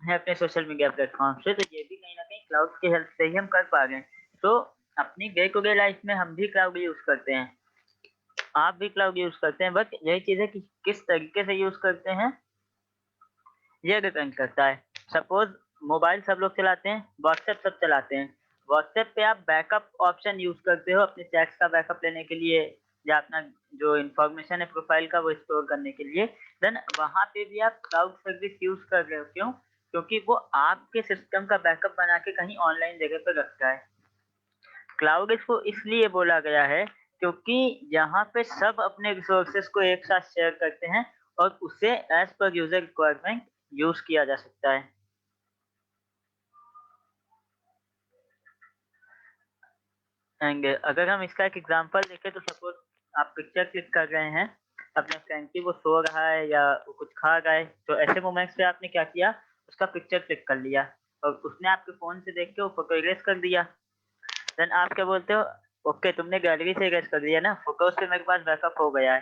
हैं अपने सोशल मीडिया प्लेटफॉर्म से, तो ये भी कहीं ना कहीं क्लाउड की हेल्प से ही हम कर पा रहे हैं। तो अपनी डे टू डे लाइफ में हम भी क्लाउड यूज करते हैं, आप भी क्लाउड यूज करते हैं, बट यही चीज है कि किस तरीके से यूज करते हैं ये डिपेंड करता है। सपोज मोबाइल सब लोग चलाते हैं, व्हाट्सएप सब चलाते हैं, व्हाट्सएप पे आप बैकअप ऑप्शन यूज करते हो अपने चैट्स का बैकअप लेने के लिए, या अपना जो इंफॉर्मेशन है प्रोफाइल का वो स्टोर करने के लिए। देन वहां पे भी आप क्लाउड सर्विस यूज कर रहे हो, क्यों? क्योंकि वो आपके सिस्टम का बैकअप बना के कहीं ऑनलाइन जगह पर रखता है। क्लाउड इसको इसलिए बोला गया है क्योंकि यहाँ पे सब अपने रिसोर्सेज को एक साथ शेयर करते हैं और उसे as per user requirement use किया जा सकता है। एंड अगर हम इसका एक एग्जांपल देखें तो सपोज आप पिक्चर क्लिक कर रहे हैं अपने फ्रेंड की, वो सो रहा है या वो कुछ खा रहा है, तो ऐसे मोमेंट्स पे आपने क्या किया, उसका पिक्चर क्लिक कर लिया और उसने आपके फोन से देख के वो फोटो इरेज कर दिया। देन आप क्या बोलते हो, ओके तुमने गैलरी से इरेज कर दिया ना, फोटोज पे मेरे पास बैकअप हो गया है।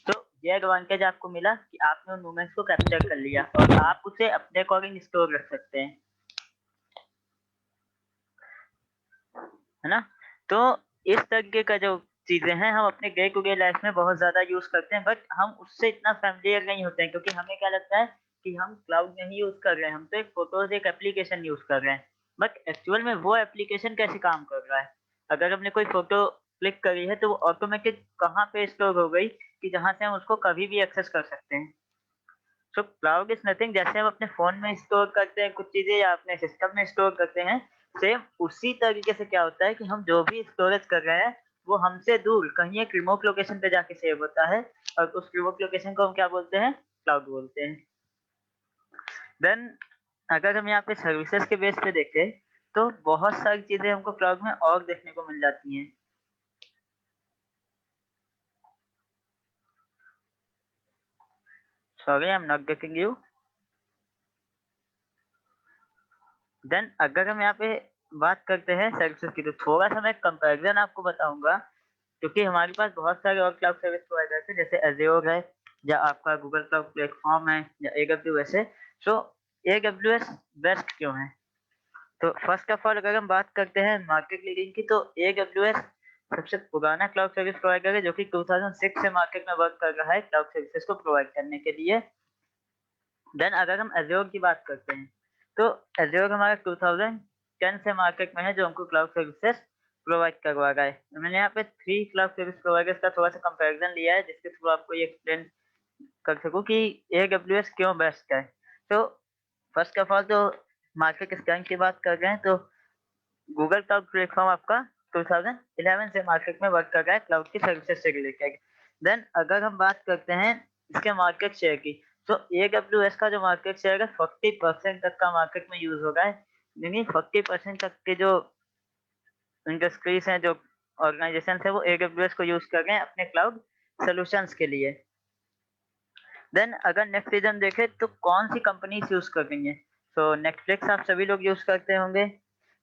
तो ये एडवांटेज आपको मिला कि आपने उन मोमेंट्स को कैप्चर कर लिया और आप उसे अपने अकॉर्डिंग स्टोर रख सकते हैं, है ना? तो इस तरीके का जो चीजें हैं हम अपने डे टू डे लाइफ में बहुत ज्यादा यूज करते हैं, बट हम उससे इतना फैमिलियर नहीं होते हैं, क्योंकि हमें क्या लगता है कि हम क्लाउड नहीं यूज कर रहे हैं, हम तो एक फोटोज एक एप्लीकेशन यूज कर रहे हैं। बट एक्चुअल में वो एप्लीकेशन कैसे काम कर रहा है? अगर हमने कोई फोटो क्लिक करी है तो वो ऑटोमेटिक कहाँ पे स्टोर हो गई कि जहाँ से हम उसको कभी भी एक्सेस कर सकते हैं। सो क्लाउड इज नथिंग, जैसे हम अपने फोन में स्टोर करते हैं कुछ चीजें या अपने सिस्टम में स्टोर करते हैं, सेम उसी तरीके से क्या होता है कि हम जो भी स्टोरेज कर रहे हैं वो हमसे दूर कहीं एक रिमोट लोकेशन पे जाके सेव होता है, और उस रिमोट लोकेशन को हम क्या बोलते हैं, क्लाउड बोलते हैं। देन अगर हम यहाँ पे सर्विसेज के बेस पे देखें तो बहुत सारी चीजें हमको क्लाउड में और देखने को मिल जाती हैं। Sorry I am not getting you. Then अगर हम यहाँ पे बात करते हैं सर्विसेज की, तो थोड़ा सा मैं कंपैरिजन आपको बताऊंगा, क्योंकि हमारे पास बहुत सारे और क्लाउड सर्विस प्रोवाइडर्स हैं, जैसे एज़्योर है या आपका गूगल क्लाउड प्लेटफॉर्म है या AWS है। सो AWS बेस्ट क्यों है? तो फर्स्ट ऑफ ऑल अगर हम बात करते हैं मार्केट लीडिंग की, तो AWS सबसे पुराना क्लाउड सर्विस प्रोवाइडर है जो कि 2006 से मार्केट में वर्क कर रहा है क्लाउड सर्विसेज को प्रोवाइड करने के लिए। देन अगर हम एज़्योर की बात करते हैं तो एज़्योर हमारा 2010 से मार्केट में है, जो हमको क्लाउड सर्विसेज प्रोवाइड करवा रहा है। मैंने यहाँ पे 3 क्लाउड सर्विस प्रोवाइडर्स का थोड़ा सा कंपैरिजन लिया है, जिसके थ्रू आपको ये एक्सप्लेन कर सकूँ कि AWS क्यों बेस्ट है। तो फर्स्ट ऑफ ऑल तो मार्केट स्कैन की बात कर रहे हैं तो गूगल क्लाउड प्लेटफॉर्म आपका 2011 से मार्केट में वर्क कर रहा है क्लाउड की सर्विसेज से रिलेटेड। देन अगर हम बात करते हैं इसके मार्केट शेयर की, तो AWS का जो मार्केट शेयर है 40% तक का मार्केट में यूज हो रहा है, यानी 40% तक के जो इंडस्ट्रीज हैं, जो ऑर्गेनाइजेशन है, वो AWS को यूज कर रहे हैं अपने क्लाउड सॉल्यूशंस के लिए। देन अगर नेक्स्ट रीजन देखें तो कौन सी कंपनीज यूज कर रही हैं, तो नेटफ्लिक्स आप सभी लोग यूज करते होंगे,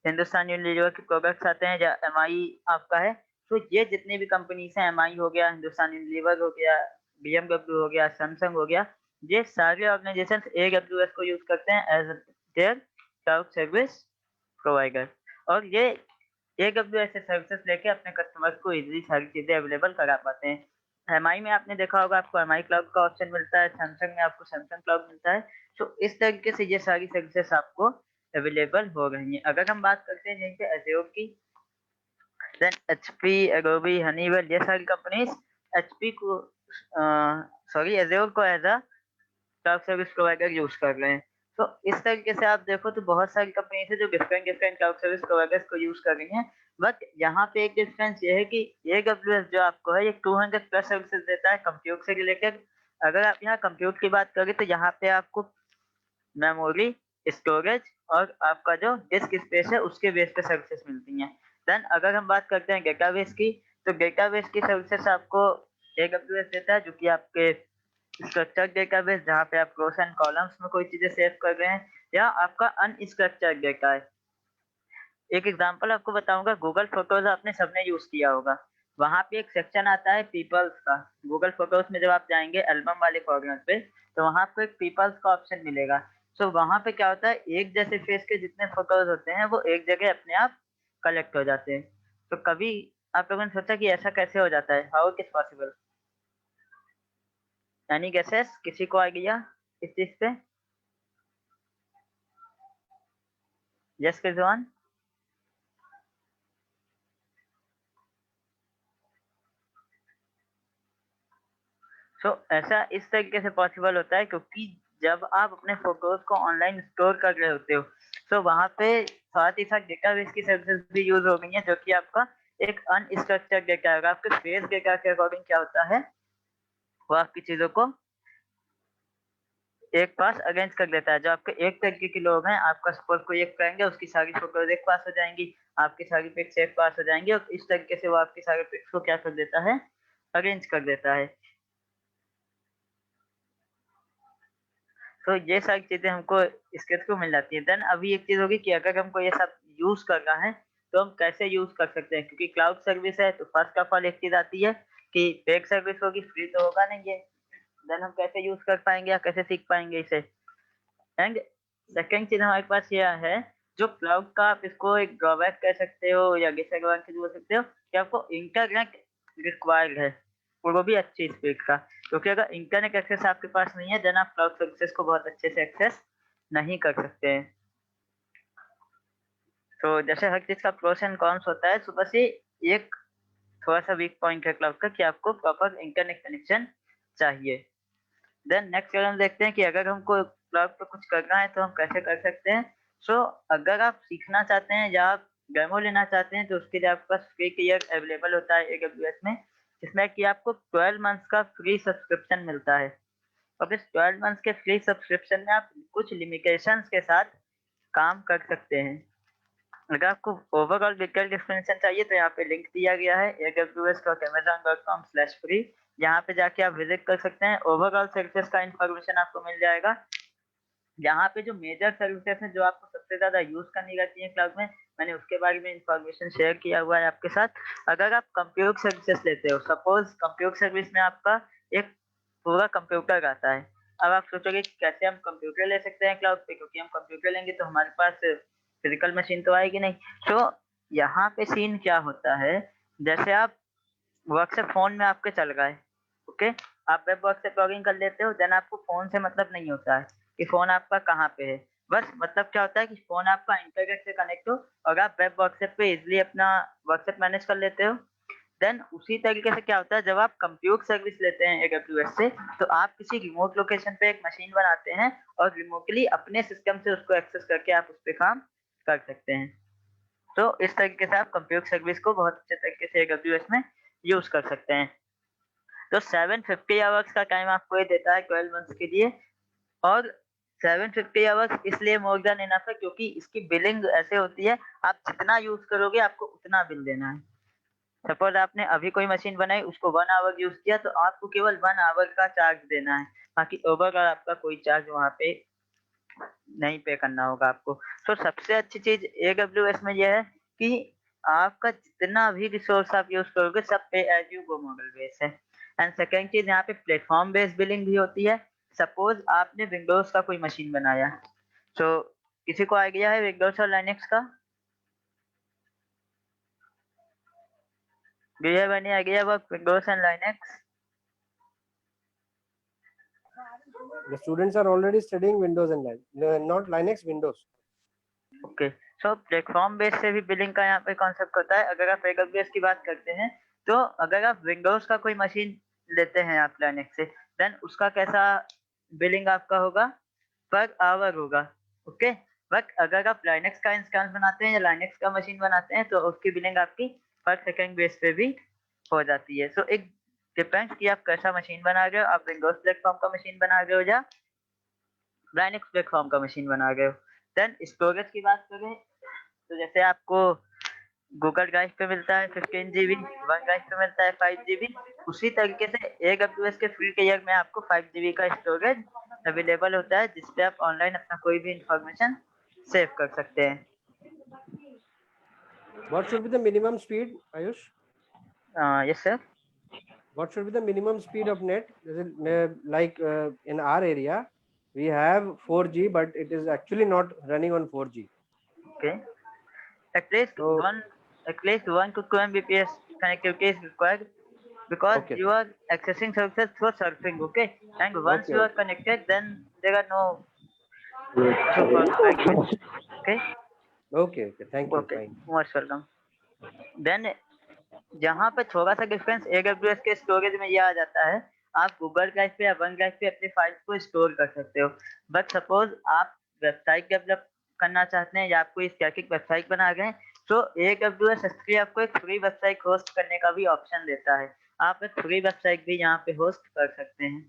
हिंदुस्तान यूनिलीवर के प्रोडक्ट्स आते हैं, या MI आपका है। तो ये जितनी भी कंपनीज हैं, MI हो गया, हिंदुस्तान यूनिलीवर हो गया, BMW हो गया, सैमसंग हो गया, ये सारे ऑर्गेनाइजेशन AWS को यूज करते हैं as their cloud service provider, और ये AWS से सर्विसेज लेके अपने कस्टमर्स को इजीली सारी चीजें अवेलेबल करा पाते हैं। MI में आपने देखा होगा आपको MI क्लाउड का ऑप्शन मिलता है, सैमसंग में आपको सैमसंग क्लाउड मिलता है। तो इस तरीके से ये सारी सर्विसेज आपको अवेलेबल हो रही हैं। अगर हम बात करते हैं यहीं पे एज़्योर की, देन HP, एडोबी, हनीवेल, ये सारी कंपनीज HP को एज़्योर को as a cloud service provider use कर रहे हैं। तो इस तरीके से आप देखो तो बहुत सारी कंपनीज है जो different different cloud service providers को यूज कर रही हैं, बट यहाँ पे एक डिफरेंस ये है कि AWS जो आपको है ये 200 प्लस सर्विसेज देता है कंप्यूट से रिलेटेड। अगर आप यहाँ कंप्यूट की बात करें तो यहाँ पे आपको मेमोरी, स्टोरेज और आपका जो डिस्क स्पेस है उसके बेस पे सर्विसेज मिलती हैं। देन अगर हम बात करते हैं डेटाबेस की, तो डेटाबेस की सर्विसेज आपको AWS देता है, जो कि आपके स्ट्रक्चर्ड डेटाबेस जहाँ पे आप रोस एंड कॉलम्स में कोई चीजें सेव कर रहे हैं, या आपका अनस्ट्रक्चर्ड डेटा है। एक एग्जांपल आपको बताऊंगा, गूगल फोटोज आपने सबने यूज किया होगा, वहां पे एक सेक्शन आता है पीपल्स का। गूगल फोटोज में जब आप जाएंगे एल्बम वाले फॉर्मेट पे, तो वहां आपको एक पीपल्स का ऑप्शन मिलेगा। सो वहां पे क्या होता है, एक जैसे फेस के जितने फोटोज होते हैं वो एक जगह अपने आप कलेक्ट हो जाते हैं। तो कभी आप लोगों ने सोचा कि ऐसा कैसे हो जाता है, how it is possible? Any guesses, किसी को आइडिया इस चीज पे? यस रिजवान? ऐसा इस तरीके से पॉसिबल होता है क्योंकि जब आप अपने फोटोज को ऑनलाइन स्टोर कर रहे होते हो, तो वहां पे साथ ही साथ डेटाबेस की सर्विसेज भी यूज हो गई है, जो कि आपका एक अनस्ट्रक्चर्ड डेटा है। आपके फेस डेटा के अकॉर्डिंग क्या होता है, वो आपकी चीजों को एक पास अरेंज कर देता है। जो आपके एक तरीके के लोग हैं, आपका सपोज कोई एक करेंगे, उसकी सारी फोटोज एक पास हो जाएंगी, आपकी सारी पिक्स एक पास हो जाएंगी, और इस तरीके से वो आपकी सारी पिक्स को क्या कर देता है, अरेंज कर देता है। तो ये सारी चीजें हमको इसके थ्रू मिल जाती है। देन अभी एक चीज होगी कि अगर हमको ये सब यूज करना है तो हम कैसे यूज कर सकते हैं, क्योंकि क्लाउड सर्विस है तो फर्स्ट ऑफ ऑल एक चीज आती है कि पेड सर्विस होगी, फ्री तो होगा नहीं ये। देन हम कैसे यूज कर पाएंगे या कैसे सीख पाएंगे इसे? एंड सेकेंड चीज हमारे पास यह है, जो क्लाउड का आप इसको एक ड्रॉबैक कह सकते हो या डिसएडवांटेज बोल सकते हो, कि आपको इंटरनेट रिक्वायर्ड है, और वो भी अच्छी स्पीड का। क्योंकि अगर इंटरनेट एक्सेस आपके पास नहीं है, देन आप क्लाउड सर्विसेज को बहुत अच्छे से एक्सेस नहीं कर सकते हैं। तो जैसे हर चीज का प्रोस एंड कॉन्स होता है, सो बस ये एक थोड़ा सा वीक पॉइंट है क्लाउड का, कि आपको प्रॉपर इंटरनेट कनेक्शन चाहिए। देन नेक्स्ट हम देखते हैं कि अगर हमको क्लाउड पे कुछ करना है तो हम कैसे कर सकते हैं। सो अगर आप सीखना चाहते हैं या आप डेमो लेना चाहते हैं, तो उसके लिए आपके पास फ्री ईयर अवेलेबल होता है AWS में, जिसमें कि आपको 12 मंथ्स का फ्री सब्सक्रिप्शन मिलता है। अब इस 12 मंथ्स के फ्री सब्सक्रिप्शन में आप कुछ लिमिटेशंस के साथ काम कर सकते हैं। अगर आपको ओवरऑल डिटेल्ड एक्सप्लेनेशन चाहिए तो यहाँ पे लिंक दिया गया है aws.amazon.com/free। यहाँ पे जाके आप विजिट कर सकते हैं, ओवरऑल सर्विसेज का इंफॉर्मेशन आपको मिल जाएगा। यहाँ पे जो मेजर सर्विसेज हैं जो आपको सबसे ज्यादा यूज करनी रहती है क्लाउड में, मैंने उसके बारे में इंफॉर्मेशन शेयर किया हुआ है आपके साथ। अगर आप कंप्यूटर सर्विसेज लेते हो, सपोज कंप्यूटर सर्विस में आपका एक पूरा कंप्यूटर आता है। अब आप सोचोगे कि कैसे हम कंप्यूटर ले सकते हैं क्लाउड पे, क्योंकि हम कंप्यूटर लेंगे तो हमारे पास फिजिकल मशीन तो आएगी नहीं। तो यहाँ पे सीन क्या होता है, जैसे आप व्हाट्सएप फोन में आपके चल रहा है, ओके, आप वेब व्हाट्सएप लॉगिन कर लेते हो, देन आपको फोन से मतलब नहीं होता है कि फोन आपका कहाँ पे है। बस मतलब क्या होता है कि फोन आपका इंटरनेट से कनेक्ट हो और आप वेब व्हाट्सएप पे इजिली अपना व्हाट्सएप मैनेज कर लेते हो। देन उसी तरीके से क्या होता है, जब आप कंप्यूटर सर्विस लेते हैं AWS से, तो आप किसी रिमोट लोकेशन पे एक मशीन बनाते हैं और रिमोटली अपने सिस्टम से उसको एक्सेस करके आप उस पर काम कर सकते हैं। तो इस तरीके से आप कंप्यूटर सर्विस को बहुत अच्छे तरीके से AWS में यूज कर सकते हैं। तो 750 आवर्स का टाइम आपको ये देता है 12 मंथ्स के लिए, और 750 आवर्स इसलिए मोर देन इनफ है क्योंकि इसकी बिलिंग ऐसे होती है, आप जितना यूज करोगे आपको उतना बिल देना है। सपोज आपने अभी कोई मशीन बनाई, उसको 1 आवर यूज किया, तो आपको केवल 1 आवर का चार्ज देना है, बाकी ओवरऑल आपका कोई चार्ज वहां पे नहीं पे करना होगा आपको। तो सबसे अच्छी चीज AWS में यह है कि आपका जितना भी रिसोर्स आप यूज करोगे सब पे as you go model base है। एंड सेकेंड चीज, यहाँ पे प्लेटफॉर्म बेस्ड बिलिंग भी होती है। सपोज आपने विंडोज का कोई मशीन बनाया, तो किसी को आइडिया है विंडोज और लाइनेक्स का? Do you have any idea about Windows and Linux? The students are already studying Windows and not Linux, Windows. Okay, so platform base से भी बिलिंग का यहाँ पे कॉन्सेप्ट होता है। अगर आप AWS की बात करते हैं, तो अगर आप विंडोज का कोई मशीन लेते हैं आप लाइनेक्स से, देन उसका कैसा बिलिंग आपका होगा, पर आवर होगा, ओके। बट अगर आप लाइनेक्स का इंस्टेंस बनाते हैं या लाइनेक्स का मशीन बनाते हैं, तो उसकी बिलिंग आपकी पर सेकेंड बेस पे भी हो जाती है। सो एक डिपेंड्स कि आप कैसा मशीन बना रहे हो, आप विंडोज प्लेटफॉर्म का मशीन बना रहे हो या लाइनक्स प्लेटफॉर्म का मशीन बना रहे हो। देन स्टोरेज की बात करें तो जैसे आपको गूगल ड्राइव पे मिलता है 15 GB, वन ड्राइव पे मिलता है 5 GB, उसी तरीके से AWS के फ्री टियर में आपको 5 GB का स्टोरेज अवेलेबल होता है, जिसपे आप ऑनलाइन अपना कोई भी इंफॉर्मेशन सेव कर सकते हैं। What should be the minimum speed, Ayush? Yes sir. What should be the minimum speed of net? Is it like in our area, we have 4G, but it is actually not running on 4G. Okay. At least So- one, at least 1 to 2 Mbps connectivity is required because Okay. you are accessing services through surfing. Okay, and once Okay, you are okay. connected, then there are no issue for fragments. Okay. Okay, okay. Thank you. Okay. Fine. Most welcome. Then जहाँ पे थोड़ा सा difference AWS के storage में ये आ जाता है, आप गूगल ड्राइव पे या वन ड्राइव पे अपनी फाइल्स को स्टोर कर सकते हो, बट सपोज आप वेबसाइट डेवलप करना चाहते हैं या आप कोई स्टैटिक वेबसाइट बना रहे हैं, तो AWS इसके लिए आपको एक फ्री वेबसाइट होस्ट करने का भी ऑप्शन देता है, आप एक फ्री वेबसाइट भी यहाँ पे होस्ट कर सकते हैं।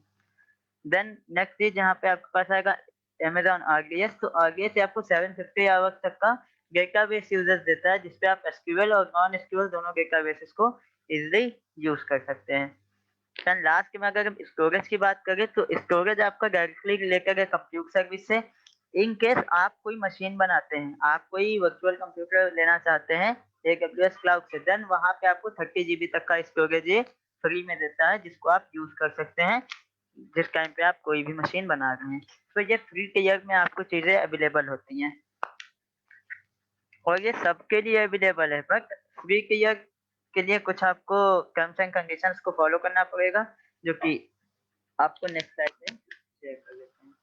देन नेक्स्ट चीज यहाँ पे आपके पास आएगा Amazon RDS, तो RDS से आपको 750 आवर्स तक का डेटाबेस यूजर्स देता है, जिसपे आप SQL और नॉन SQL दोनों डेटाबेसेस को इजीली यूज कर सकते हैं। देन लास्ट में अगर हम स्टोरेज की बात करें तो स्टोरेज आपका डायरेक्टली रिलेटेड है कंप्यूट सर्विस से। इन केस आप कोई मशीन बनाते हैं, आप कोई वर्चुअल कंप्यूटर लेना चाहते हैं AWS क्लाउड से, देन वहां पे आपको 30 GB तक का स्टोरेज ये फ्री में देता है, जिसको आप यूज कर सकते हैं जिस टाइम पे आप कोई भी मशीन बना रहे हैं। तो ये फ्री टियर में आपको चीजें अवेलेबल होती हैं और ये सबके लिए अवेलेबल है, बट फ्री टियर के लिए कुछ आपको टर्म्स एंड कंडीशंस को फॉलो करना पड़ेगा, जो कि आपको नेक्स्ट स्लाइड में शेयर कर लेते हैं।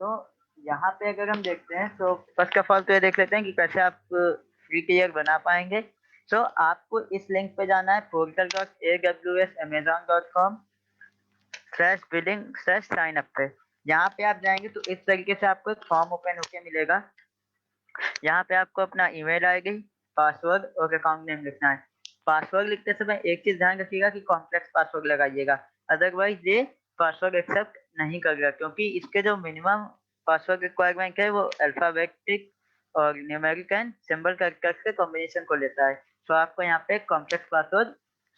तो यहाँ पे अगर हम देखते हैं तो फर्स्ट ऑफ ऑल तो ये देख लेते हैं कि कैसे आप फ्री टियर बना पाएंगे। तो आपको इस लिंक पे जाना है portal.awsamazon.com/billing/signup पे। यहाँ पे आप जाएंगे तो इस तरीके से आपको एक फॉर्म ओपन होके मिलेगा। यहाँ पे आपको अपना ईमेल आईडी, पासवर्ड और अकाउंट नेम लिखना है। पासवर्ड लिखते समय एक चीज ध्यान रखिएगा कि कॉम्प्लेक्स पासवर्ड लगाइएगा, अदरवाइज ये पासवर्ड एक्सेप्ट नहीं करेगा, क्योंकि इसके जो मिनिमम पासवर्ड रिक्वायरमेंट है वो अल्फाबेटिक और न्यूमेरिक एंड सिंबल कैरेक्टर्स के कॉम्बिनेशन को लेता है। तो आपको यहाँ पे कॉम्प्लेक्स पासवर्ड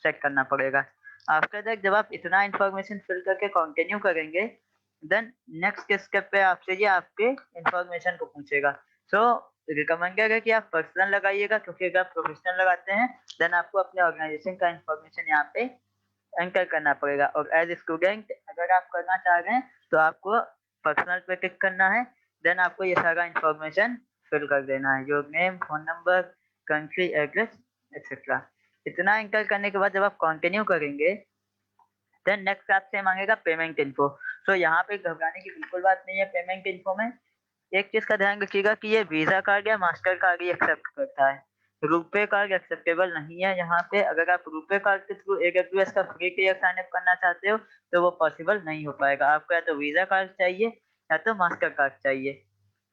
सेट करना पड़ेगा। आफ्टर दैट जब आप इतना इंफॉर्मेशन फिल करके कंटिन्यू करेंगे, देन नेक्स्ट स्टेप पे आपसे ये आपके इंफॉर्मेशन को पूछेगा। सो रिकमेंडेड है कि आप पर्सनल लगाइएगा, क्योंकि अगर आप प्रोफेशनल लगाते हैं देन आपको अपने ऑर्गेनाइजेशन का इंफॉर्मेशन यहाँ पे एंटर करना पड़ेगा, और एज स्टूडेंट अगर आप करना चाह रहे हैं तो आपको पर्सनल पे क्लिक करना है। देन आपको ये सारा इंफॉर्मेशन फिल कर देना है, your name, phone number, country, address etcetera. इतना एंटर करने के बाद जब आप कंटिन्यू करेंगे, देन नेक्स्ट आपसे मांगेगा पेमेंट इन्फो। तो यहाँ पे घबराने की बिल्कुल बात नहीं है। पेमेंट इन्फो में एक चीज का ध्यान रखिएगा कि ये वीजा कार्ड या मास्टर कार्ड ही एक्सेप्ट करता है, रुपे कार्ड एक्सेप्टेबल नहीं है यहाँ पे। अगर आप रुपे कार्ड के थ्रू AWS का फ्री टियर साइन अप करना चाहते हो तो वो पॉसिबल नहीं हो पाएगा, आपको या तो वीजा कार्ड चाहिए या तो मास्टर कार्ड चाहिए।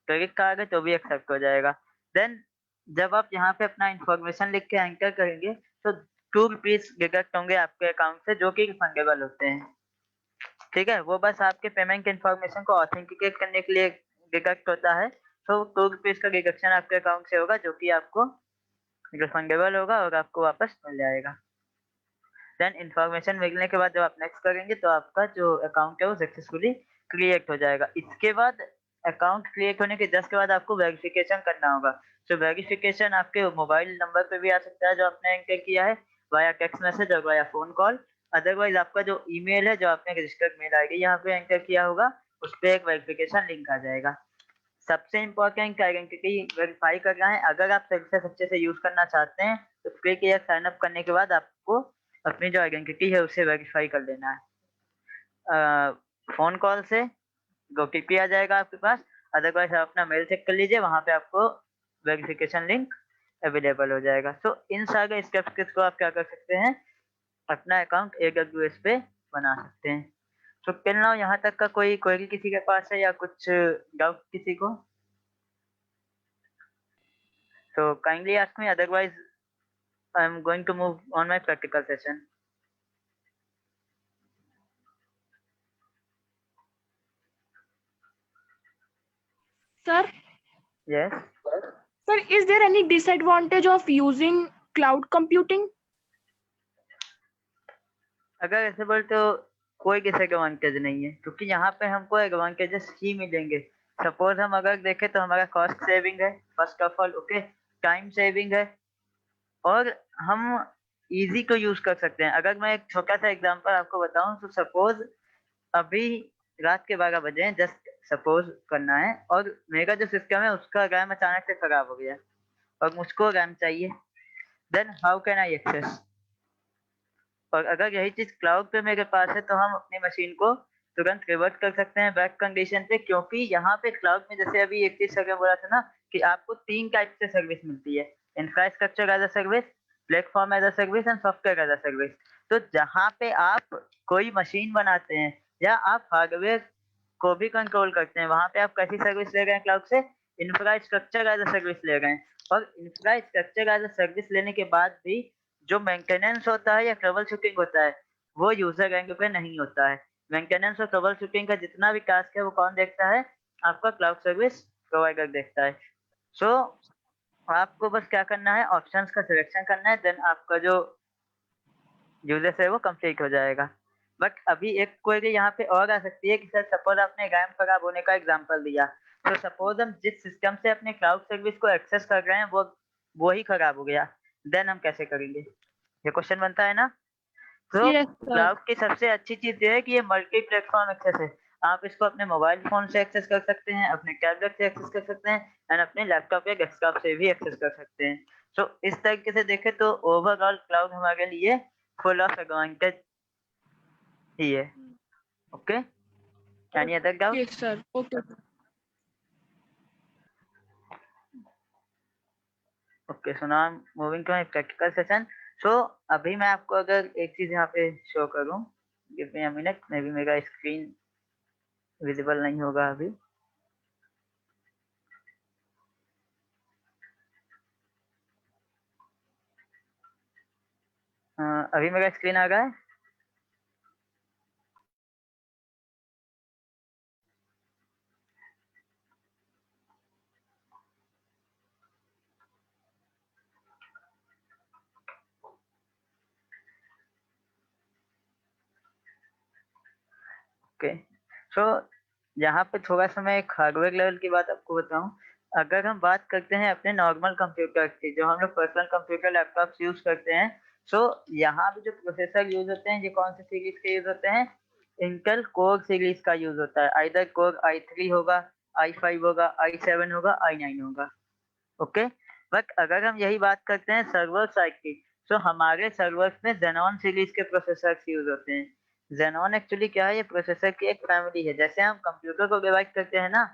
क्रेडिट कार्ड है तो भी एक्सेप्ट हो जाएगा। देन जब आप यहाँ पे अपना इंफॉर्मेशन लिख के एंटर करेंगे तो ₹2 डिडक्ट होंगे आपके अकाउंट से, जो कि रिफंडेबल होते हैं। ठीक है, वो बस आपके पेमेंट इन्फॉर्मेशन को ऑथेंटिकेट करने के लिए डिडक्ट होता है। तो ₹2 का डिडक्शन आपके अकाउंट से होगा, जो कि आपको रिफंडेबल होगा और आपको वापस मिल जाएगा। देन इन्फॉर्मेशन मिलने के बाद जब आप नेक्स्ट करेंगे तो आपका जो अकाउंट है वो सक्सेसफुली क्रिएट हो जाएगा। इसके बाद अकाउंट क्रिएट होने के जस्ट के बाद आपको वेरिफिकेशन करना होगा। तो वेरिफिकेशन आपके मोबाइल नंबर पे भी आ सकता है जो आपने एंटर किया है, वाया टेक्स्ट मैसेज और वाया फोन कॉल। अदरवाइज आपका जो ईमेल है, जो आपने रजिस्टर्ड मेल आईडी यहाँ पे एंटर किया होगा, उस पर एक वेरिफिकेशन लिंक आ जाएगा। सबसे इम्पोर्टेंट आइडेंटिटी वेरीफाई करना है। अगर आप सक्सेस अच्छे से यूज करना चाहते हैं तो फ्री टियर साइन अप करने के बाद आपको अपनी जो आइडेंटिटी है उसे वेरीफाई कर लेना है। फोन कॉल से OTP आ जाएगा आपके पास, अदरवाइज आप अपना मेल चेक कर लीजिए, वहां पे आपको वेरिफिकेशन लिंक अवेलेबल हो जाएगा। तो इन सारे स्टेप्स के थ्रू आप क्या कर सकते हैं, अपना अकाउंट AWS पे बना सकते हैं। तो टिल नाउ यहाँ तक का कोई क्वेरी किसी के पास है या कुछ डाउट किसी को? So kindly ask me, otherwise I am going to move on my practical session. Sir, yes sir, is there any disadvantage of using cloud computing? अगर ऐसे बोल तो कोई डिसएडवांटेज नहीं है, क्योंकि यहाँ पे हमको एडवांटेजेस ही मिलेंगे। सपोज हम अगर देखें तो हमारा कॉस्ट सेविंग है first of all, okay, time saving है, और हम इजी को यूज कर सकते हैं। अगर मैं एक छोटा सा एग्जांपल आपको बताऊं तो सपोज अभी रात के 12 बजे हैं, जस्ट सपोज करना है, और मेरा जो सिस्टम है उसका रैम अचानक से खराब हो गया और मुझको रैम चाहिए, then how can I access. और अगर यही चीज क्लाउड पे मेरे पास है तो हम अपनी मशीन को तुरंत रिवर्ट कर सकते हैं बैक कंडीशन पे, क्योंकि यहाँ पे क्लाउड में जैसे अभी एक चीज सर बोला था ना कि आपको 3 टाइप से सर्विस मिलती है, infrastructure as a service, platform as a service and software as a service. तो जहाँ पे आप कोई मशीन बनाते हैं या आप हार्डवेयर को भी कंट्रोल करते हैं, वहां पे आप कैसी सर्विस ले रहे हैं क्लाउड से, इंफ्रास्ट्रक्चर एज अ सर्विस ले रहे हैं। और इंफ्रास्ट्रक्चर एज अ सर्विस लेने के बाद भी जो मेंटेनेंस होता है या ट्रबल शूटिंग होता है वो यूजर एंड पे नहीं होता है। मेंटेनेंस और ट्रबल शूटिंग का जितना भी टास्क है वो कौन देखता है, आपका क्लाउड सर्विस प्रोवाइडर देखता है। सो आपको बस क्या करना है, ऑप्शंस का सिलेक्शन करना है, देन आपका जो यूजर है वो कंप्लीट हो जाएगा। बट अभी एक क्वेरी यहाँ पे और आ सकती है कि सर सपोज आपने रैम खराब होने का एग्जांपल दिया, तो सपोज हम जिस सिस्टम से अपने क्लाउड सर्विस को एक्सेस कर रहे हैं वो ही खराब हो गया, देन हम कैसे करेंगे, ये क्वेश्चन बनता है ना। तो Yes, sir. क्लाउड की सबसे अच्छी चीज ये है कि ये मल्टी प्लेटफॉर्म एक्सेस है। आप इसको अपने मोबाइल फोन से एक्सेस कर सकते हैं, अपने टैबलेट से एक्सेस कर सकते हैं, एंड अपने लैपटॉप या डेस्कटॉप से भी एक्सेस कर सकते हैं। सो इस तरीके से देखें तो ओवरऑल क्लाउड हमारे लिए फुल ऑफ एडवांटेज ही है। Okay, any other doubt? Yes, sir. Okay. Okay, so now moving to my practical session. So अभी मैं आपको अगर एक चीज यहाँ पे शो करूँ, give me a minute, may be मेरा स्क्रीन विजिबल नहीं होगा अभी। अभी मेरा स्क्रीन आ रहा है? ओके, सो यहाँ पे थोड़ा सा मैं एक हार्डवेयर लेवल की बात आपको बताऊं। अगर हम बात करते हैं अपने नॉर्मल कंप्यूटर की, जो हम लोग पर्सनल कंप्यूटर लैपटॉप यूज करते हैं, सो यहाँ पे जो प्रोसेसर यूज होते हैं ये कौन से सीरीज के यूज होते हैं, इंटेल कोर सीरीज का यूज होता है। आइदर कोर i3 होगा, i5 होगा, i7 होगा, i9 होगा। ओके, बट अगर हम यही बात करते हैं सर्वर साइड की, तो हमारे सर्वर्स में Xenon सीरीज के प्रोसेसर यूज होते हैं। Xenon एक्चुअली क्या है, ये प्रोसेसर की एक फैमिली है। जैसे हम कंप्यूटर को डिवाइड करते हैं ना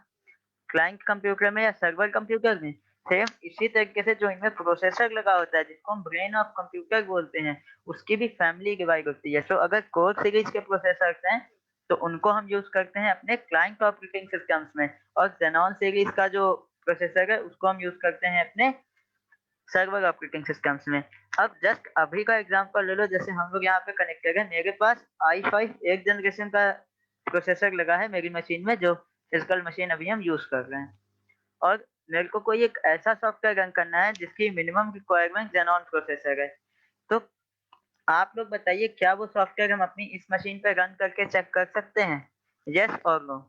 क्लाइंट कंप्यूटर में या सर्वर कंप्यूटर में, सेम इसी तरीके से जो इनमें प्रोसेसर लगा होता है जिसको हम ब्रेन ऑफ कंप्यूटर बोलते हैं, उसकी भी फैमिली डिवाइड होती है। तो अगर कोर सीरीज के प्रोसेसर हैं तो उनको हम यूज करते हैं अपने क्लाइंट ऑपरेटिंग सिस्टम्स में, और Xenon सीरीज का जो प्रोसेसर है उसको हम यूज करते हैं अपने सर्वर ऑपरेटिंग सिस्टम्स में। अब जस्ट अभी का एग्जांपल ले लो, जैसे हम लोग यहाँ पे कनेक्टेड है, मेरे पास i5 एक जनरेशन का प्रोसेसर लगा है मेरी मशीन में, जो फिजिकल मशीन अभी हम यूज कर रहे हैं, और मेरे को कोई एक ऐसा सॉफ्टवेयर रन करना है जिसकी मिनिमम रिक्वायरमेंट Xenon प्रोसेसर है। तो आप लोग बताइए, क्या वो सॉफ्टवेयर हम अपनी इस मशीन पे रन करके चेक कर सकते हैं, यस और नो?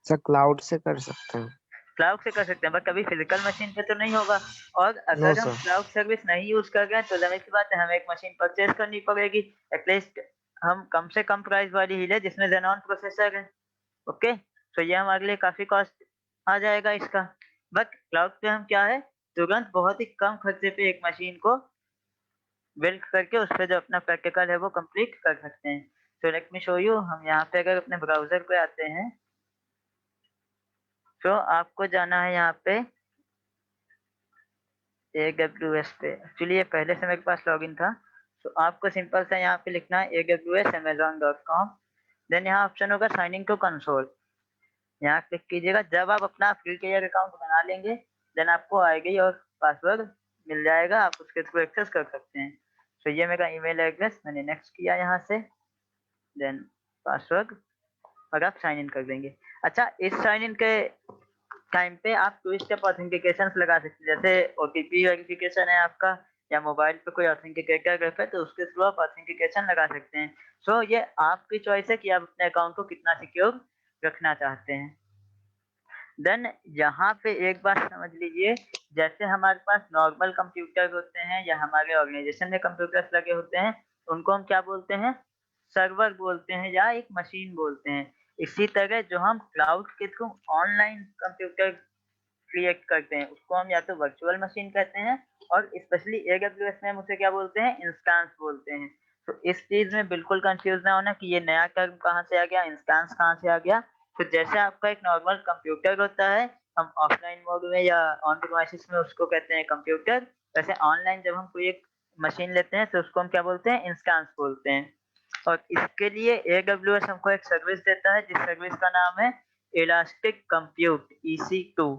सर क्लाउड से कर सकते हैं। क्लाउड से कर सकते हैं, बट कभी फिजिकल मशीन पे तो नहीं होगा। और अगर No, हम sir. क्लाउड सर्विस नहीं यूज कर रहे हैं तो जाहिर सी बात है हमें एक मशीन परचेज करनी पड़ेगी, एटलीस्ट हम कम से कम प्राइस वाली ही ले जिसमें Xenon प्रोसेसर है। ओके, तो ये हमारे लिए काफी कॉस्ट आ जाएगा इसका। बट क्लाउड पे हम क्या है, तुरंत बहुत ही कम खर्चे पे एक मशीन को बिल्ड करके उस पर जो अपना प्रैक्टिकल है वो कंप्लीट कर सकते हैं। So let me show you. हम यहाँ पे अगर अपने ब्राउजर पे आते हैं तो आपको जाना है यहाँ पे AWS पे। एक्चुअली ये पहले से मेरे पास लॉगिन था, तो आपको सिंपल सा यहाँ पे लिखना है AWS amazon.com, देन यहाँ ऑप्शन होगा साइन इन टू कंसोल, यहाँ क्लिक कीजिएगा। जब आप अपना फ्री केयर अकाउंट बना लेंगे देन आपको आएगी और पासवर्ड मिल जाएगा, आप उसके थ्रू एक्सेस कर सकते हैं। तो ये मेरा ईमेल एड्रेस, मैंने नेक्स्ट किया यहाँ से, देन पासवर्ड, और आप साइन इन कर देंगे। अच्छा, इस साइन इन के टाइम पे आप 2 स्टेप ऑथेंटिकेशन लगा सकते हैं, जैसे ओटीपी वेरिफिकेशन है आपका, या मोबाइल पे कोई ऑथेंटिकेटर है तो उसके थ्रू आप ऑथेंटिकेशन लगा सकते हैं। सो ये आपकी चॉइस है कि आप अपने अकाउंट को कितना सिक्योर रखना चाहते हैं। देन यहाँ पे एक बात समझ लीजिए, जैसे हमारे पास नॉर्मल कंप्यूटर होते हैं या हमारे ऑर्गेनाइजेशन में कंप्यूटर्स लगे होते हैं, उनको हम क्या बोलते हैं, सर्वर बोलते हैं या एक मशीन बोलते हैं। इसी तरह जो हम क्लाउड के थ्रू ऑनलाइन कंप्यूटर क्रिएट करते हैं उसको हम या तो वर्चुअल मशीन कहते हैं, और स्पेशली AWS में हम उसे क्या बोलते हैं, इंस्टेंस बोलते हैं। तो इस चीज में बिल्कुल कंफ्यूज ना होना कि ये नया टर्म कहाँ से आ गया, इंस्टेंस कहाँ से आ गया। तो जैसे आपका एक नॉर्मल कंप्यूटर होता है, हम ऑफलाइन मोड में या ऑन डिवाइसेस में उसको कहते हैं कंप्यूटर, वैसे ऑनलाइन जब हम कोई एक मशीन लेते हैं तो उसको हम क्या बोलते हैं, इंस्टेंस बोलते हैं। और इसके लिए AWS हमको एक सर्विस देता है जिस सर्विस का नाम है इलास्टिक कंप्यूट, EC2।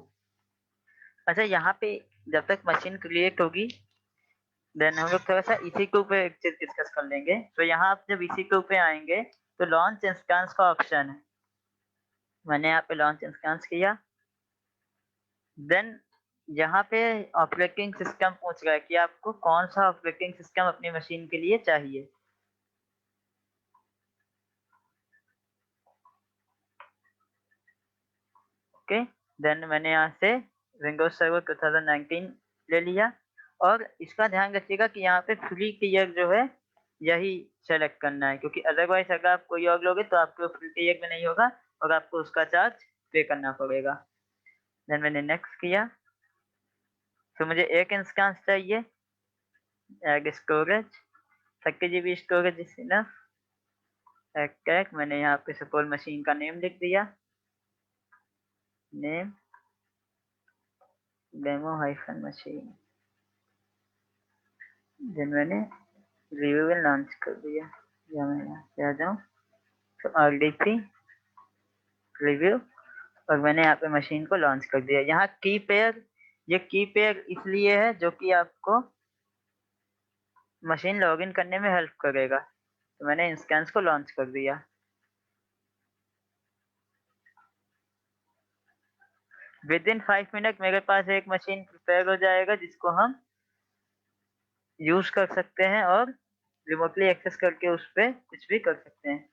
अच्छा, यहाँ पे जब तक मशीन क्रिएट होगी देन हम लोग थोड़ा सा EC2 पे एक चीज डिस्कस कर लेंगे। तो यहाँ आप जब EC2 पे आएंगे तो लॉन्च इंस्टेंस का ऑप्शन है, मैंने यहाँ पे लॉन्च इंस्टेंस किया। देन यहाँ पे ऑपरेटिंग सिस्टम पूछ रहा है कि आपको कौन सा ऑपरेटिंग सिस्टम अपनी मशीन के लिए चाहिए। ओके, देन मैंने यहाँ से विंडोज सर्वर 2019 ले लिया, और इसका ध्यान रखिएगा कि यहाँ पे फ्री टियर जो है यही सेलेक्ट करना है, क्योंकि अदरवाइज अगर आप कोई और लोगे तो आपको फ्री टियर में नहीं होगा और आपको उसका चार्ज पे करना पड़ेगा। देन मैंने नेक्स्ट किया। तो मुझे एक इंस्टेंस चाहिए, एग storage 30 GB storage is enough. Tag मैंने यहाँ पे सपोज मशीन का नेम लिख दिया, name demo hyphen machine. Then मैंने रिव्यू लॉन्च कर दिया, या मैं यहाँ पे आ जाऊँ तो RDP रिव्यू, और मैंने यहाँ पे मशीन को लॉन्च कर दिया। यहाँ की पेयर, ये की पेयर इसलिए है जो कि आपको मशीन लॉगिन करने में हेल्प करेगा। तो मैंने इंस्टेंस को लॉन्च कर दिया। विद इन 5 मिनट मेरे पास एक मशीन प्रिपेयर हो जाएगा जिसको हम यूज कर सकते हैं और रिमोटली एक्सेस करके उस पर कुछ भी कर सकते हैं।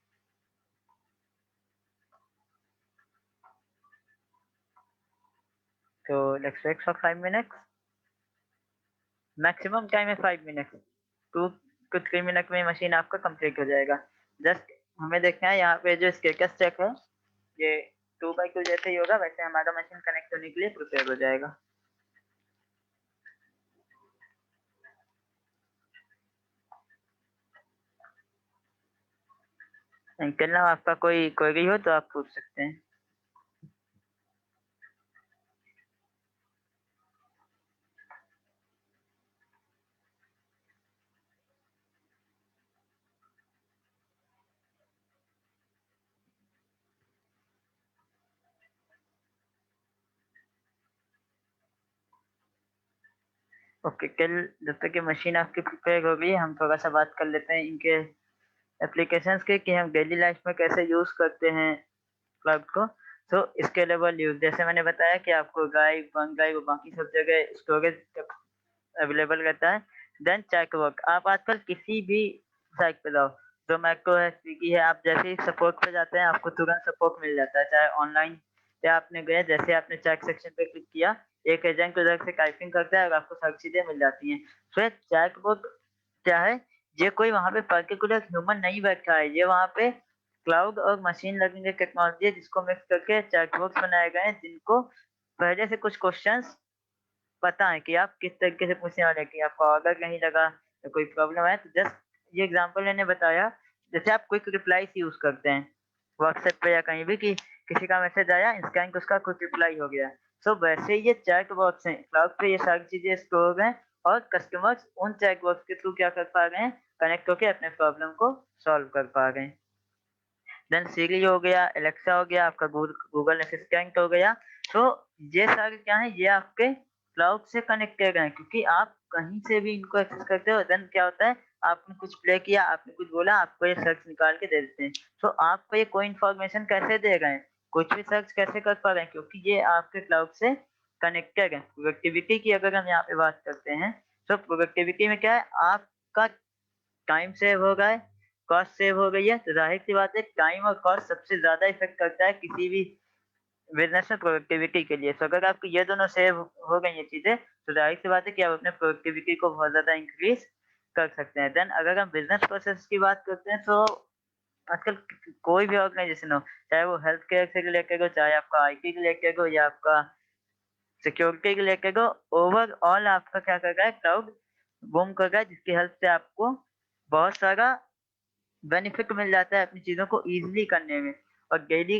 तो let's wait for 5 minutes. Maximum time है 5 मिनट, 2 to 3 मिनट में मशीन आपका कंप्लीट हो जाएगा। जस्ट हमें देखना है यहाँ पे जो स्टेटस चेक है ये 2x2 जैसे ही होगा, वैसे हमारा मशीन कनेक्ट होने के लिए प्रिपेयर हो जाएगा। इनके अलावा आपका कोई क्वेरी हो तो आप पूछ सकते हैं। ओके, कल जब तक ये मशीन आपकी प्रिपेयर हो गई हम थोड़ा सा बात कर लेते हैं इनके एप्लीकेशंस के, कि हम डेली लाइफ में कैसे यूज करते हैं क्लाउड को। तो स्केलेबल यूज, जैसे मैंने बताया कि आपको ड्राइव, वन ड्राइव और बाकी सब जगह स्टोरेज अवेलेबल रहता है। देन चेकवर्क, आप आजकल किसी भी साइट पे जाओ, जोमेटो है, स्विगी है, आप जैसे ही सपोर्ट पे जाते हैं आपको तुरंत सपोर्ट मिल जाता है, चाहे ऑनलाइन पे आपने गए, जैसे आपने चेक सेक्शन पे क्लिक किया एक एजेंट उधर से टाइपिंग करता है और आपको सब चीजें मिल जाती हैं। फिर चेकवर्क क्या है, ये कोई वहाँ पे पर्टिकुलर ह्यूमन नहीं बैठा है, ये वहाँ पे क्लाउड और मशीन लर्निंग टेक्नोलॉजी है जिसको मिक्स करके चैटबॉक्स बनाए गए हैं, जिनको पहले से कुछ क्वेश्चंस पता है कि आप किस तरीके से पूछने वाले हैं, कि आपको अगर कहीं लगा या कोई प्रॉब्लम है। तो जस्ट ये एग्जांपल मैंने बताया, जैसे आप क्विक रिप्लाई यूज करते हैं व्हाट्सएप पे या कहीं भी, कि किसी का मैसेज आया इंस्टेंट उसका क्विक रिप्लाई हो गया। सो वैसे ये चैट बॉक्स हैं, क्लाउड पे ये सारी चीजें स्टोर हैं और कस्टमर्स उन चैट बॉक्स के थ्रू क्या कर पा रहे हैं, कनेक्ट होकर अपने प्रॉब्लम को सॉल्व कर पा रहे हैं। देन सीरी हो गया, एलेक्सा हो गया, आपका गूगल असिस्टेंट हो गया। तो ये सारे क्या है, ये आपके क्लाउड से कनेक्टेड हैं, क्योंकि आप कहीं से भी इनको एक्सेस करते हो। देन क्या होता है, आपने कुछ प्ले किया, आपने कुछ बोला, आपको ये सर्च निकाल के दे देते हैं। तो आपको ये कोई इन्फॉर्मेशन कैसे दे रहे हैं, कुछ भी सर्च कैसे कर पा रहे हैं, क्योंकि ये आपके क्लाउड से कनेक्टेड है। प्रोडक्टिविटी की अगर हम यहाँ पे बात करते हैं, तो प्रोडक्टिविटी में क्या है, आपका टाइम सेव हो गया है, कॉस्ट सेव हो गई है। तो जाहिर सी बात है टाइम और कॉस्ट सबसे ज्यादा इफेक्ट करता है किसी भी बिजनेस में प्रोडक्टिविटी के लिए। तो अगर आपको ये दोनों सेव हो गई ये चीजें, तो जाहिर सी बात है कि आप अपने प्रोडक्टिविटी को बहुत ज्यादा इंक्रीज कर सकते हैं। देन अगर हम बिजनेस प्रोसेस की बात करते हैं, तो आजकल कोई भी ऑर्गेनाइजेशन हो, चाहे वो हेल्थ केयर से रिलेटेड हो, चाहे आपका आईटी रिलेटेड हो, या आपका सिक्योरिटी रिलेटेड हो, ओवरऑल आपका क्या कर रहा है, क्लाउड बूम कर रहा है, जिसकी हेल्प से आपको बहुत सारा बेनिफिट मिल जाता है अपनी चीजों को इजीली करने में। और डेली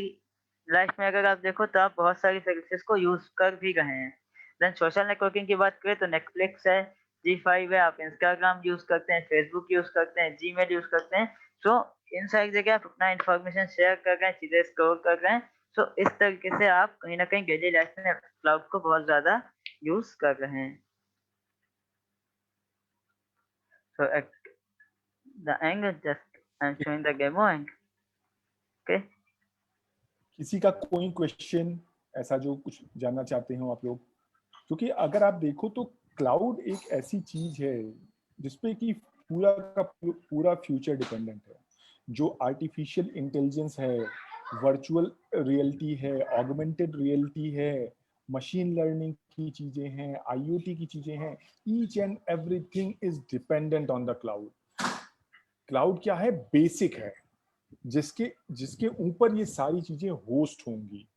लाइफ में अगर आप देखो तो आप बहुत सारी सर्विसेज को यूज कर भी रहे हैं। देन सोशल नेटवर्किंग की बात करें तो नेटफ्लिक्स है, G5 है, आप इंस्टाग्राम यूज करते हैं, फेसबुक यूज करते हैं, जीमेल यूज करते हैं। सो इन सारी जगह आप अपना इंफॉर्मेशन शेयर कर रहे हैं, चीजें स्टोर कर रहे हैं। सो इस तरीके से आप कहीं ना कहीं डेली लाइफ में क्लाउड को बहुत ज्यादा यूज कर रहे हैं। So at the angle just I'm showing the demo and okay. किसी का कोई क्वेश्चन ऐसा जो कुछ जानना चाहते हो आप लोग? क्योंकि अगर आप देखो तो क्लाउड एक ऐसी चीज है जिसपे कि पूरा का पूरा फ्यूचर डिपेंडेंट है। जो आर्टिफिशियल इंटेलिजेंस है, वर्चुअल रियलिटी है, ऑगमेंटेड रियलिटी है, मशीन लर्निंग की चीजें हैं, आईओटी की चीजें हैं, each and everything is dependent on the cloud. Cloud क्या है? बेसिक है, जिसके जिसके ऊपर ये सारी चीजें होस्ट होंगी।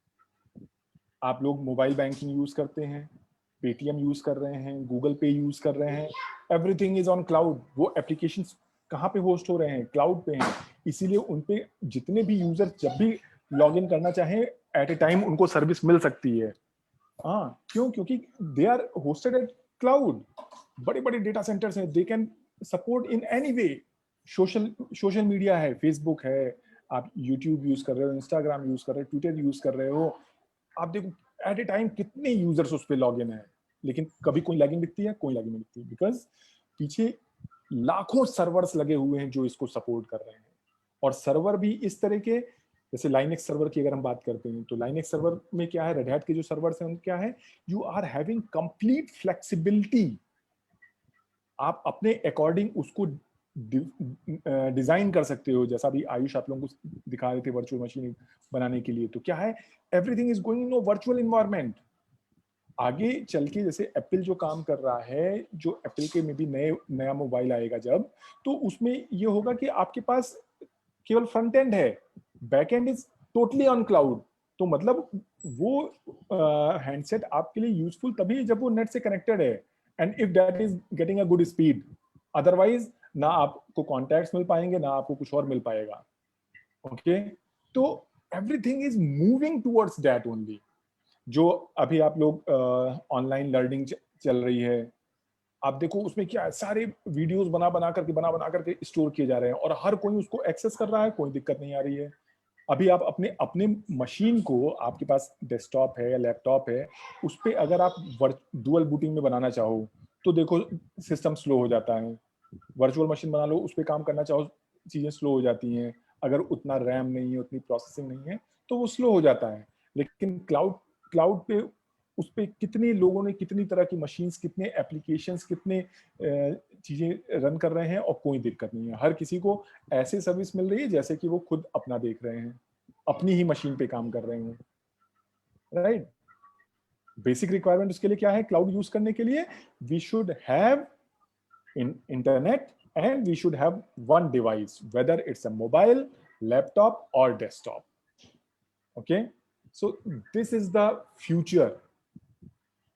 आप लोग मोबाइल बैंकिंग यूज करते हैं, पेटीएम यूज कर रहे हैं, गूगल पे यूज कर रहे हैं, एवरीथिंग इज ऑन क्लाउड। वो एप्लीकेशंस कहाँ पे होस्ट हो रहे हैं? क्लाउड पे हैं। इसीलिए उन पे जितने भी यूजर जब भी लॉग इन करना चाहें एट ए टाइम उनको सर्विस मिल सकती है। हाँ, क्यों? क्योंकि they are hosted at cloud. बड़े बड़े डेटा सेंटर्स हैं, they can support in any way. Social media है, फेसबुक है, आप यूट्यूब यूज कर रहे हो, इंस्टाग्राम यूज कर रहे हो, ट्विटर यूज कर रहे हो, आप देखो एट ए टाइम कितने यूजर्स उस पर लॉग इन है, लेकिन कभी कोई लॉगिन दिखती है? कोई लॉगिन नहीं दिखती, बिकॉज पीछे लाखों सर्वर्स लगे हुए हैं जो इसको सपोर्ट कर रहे हैं। और सर्वर भी इस तरह के, जैसे लाइनेक्स सर्वर की अगर हम बात करते हैं तो लाइनेक्स सर्वर में क्या है, रेड हैट के जो सर्वर्स हैं उनमें क्या है, you are having complete flexibility. आप अपने अकॉर्डिंग उसको डिजाइन कर सकते हो, जैसा भी आयुष आप लोगों को दिखा रहे थे वर्चुअल मशीन बनाने के लिए। तो क्या है, everything is going in a virtual environment. आगे चल के जैसे एप्पल जो काम कर रहा है, जो एप्पल के में भी नया मोबाइल आएगा जब, तो उसमें ये होगा कि आपके पास केवल फ्रंट एंड है, back and is totally on cloud. तो मतलब वो हैंडसेट आपके लिए यूजफुल तभी जब वो नेट से कनेक्टेड है, and if that is getting a good speed. Otherwise ना आपको कॉन्टैक्ट्स मिल पाएंगे, ना आपको कुछ और मिल पाएगा। ओके, तो everything is moving towards that only. जो अभी आप लोग ऑनलाइन लर्निंग चल रही है, आप देखो उसमें क्या है, सारे वीडियोस बना बना करके स्टोर किए जा रहे हैं, और हर कोई उसको एक्सेस कर रहा है, कोई दिक्कत नहीं आ रही है। अभी आप अपने मशीन को, आपके पास डेस्कटॉप है या लैपटॉप है, उस पर अगर आप डुअल बूटिंग में बनाना चाहो तो देखो सिस्टम स्लो हो जाता है। वर्चुअल मशीन बना लो, उस पर काम करना चाहो, चीजें स्लो हो जाती हैं। अगर उतना रैम नहीं है, उतनी प्रोसेसिंग नहीं है, तो वो स्लो हो जाता है। लेकिन क्लाउड पे उस पे कितने लोगों ने कितनी तरह की मशीन्स, कितने एप्लीकेशंस, कितने चीजें रन कर रहे हैं, और कोई दिक्कत नहीं है। हर किसी को ऐसे सर्विस मिल रही है जैसे कि वो खुद अपना देख रहे हैं, अपनी ही मशीन पे काम कर रहे हैं, राइट? बेसिक रिक्वायरमेंट उसके लिए क्या है क्लाउड यूज करने के लिए? We should have internet and we should have one device, whether it's a mobile, laptop or desktop. Okay, so this is the future.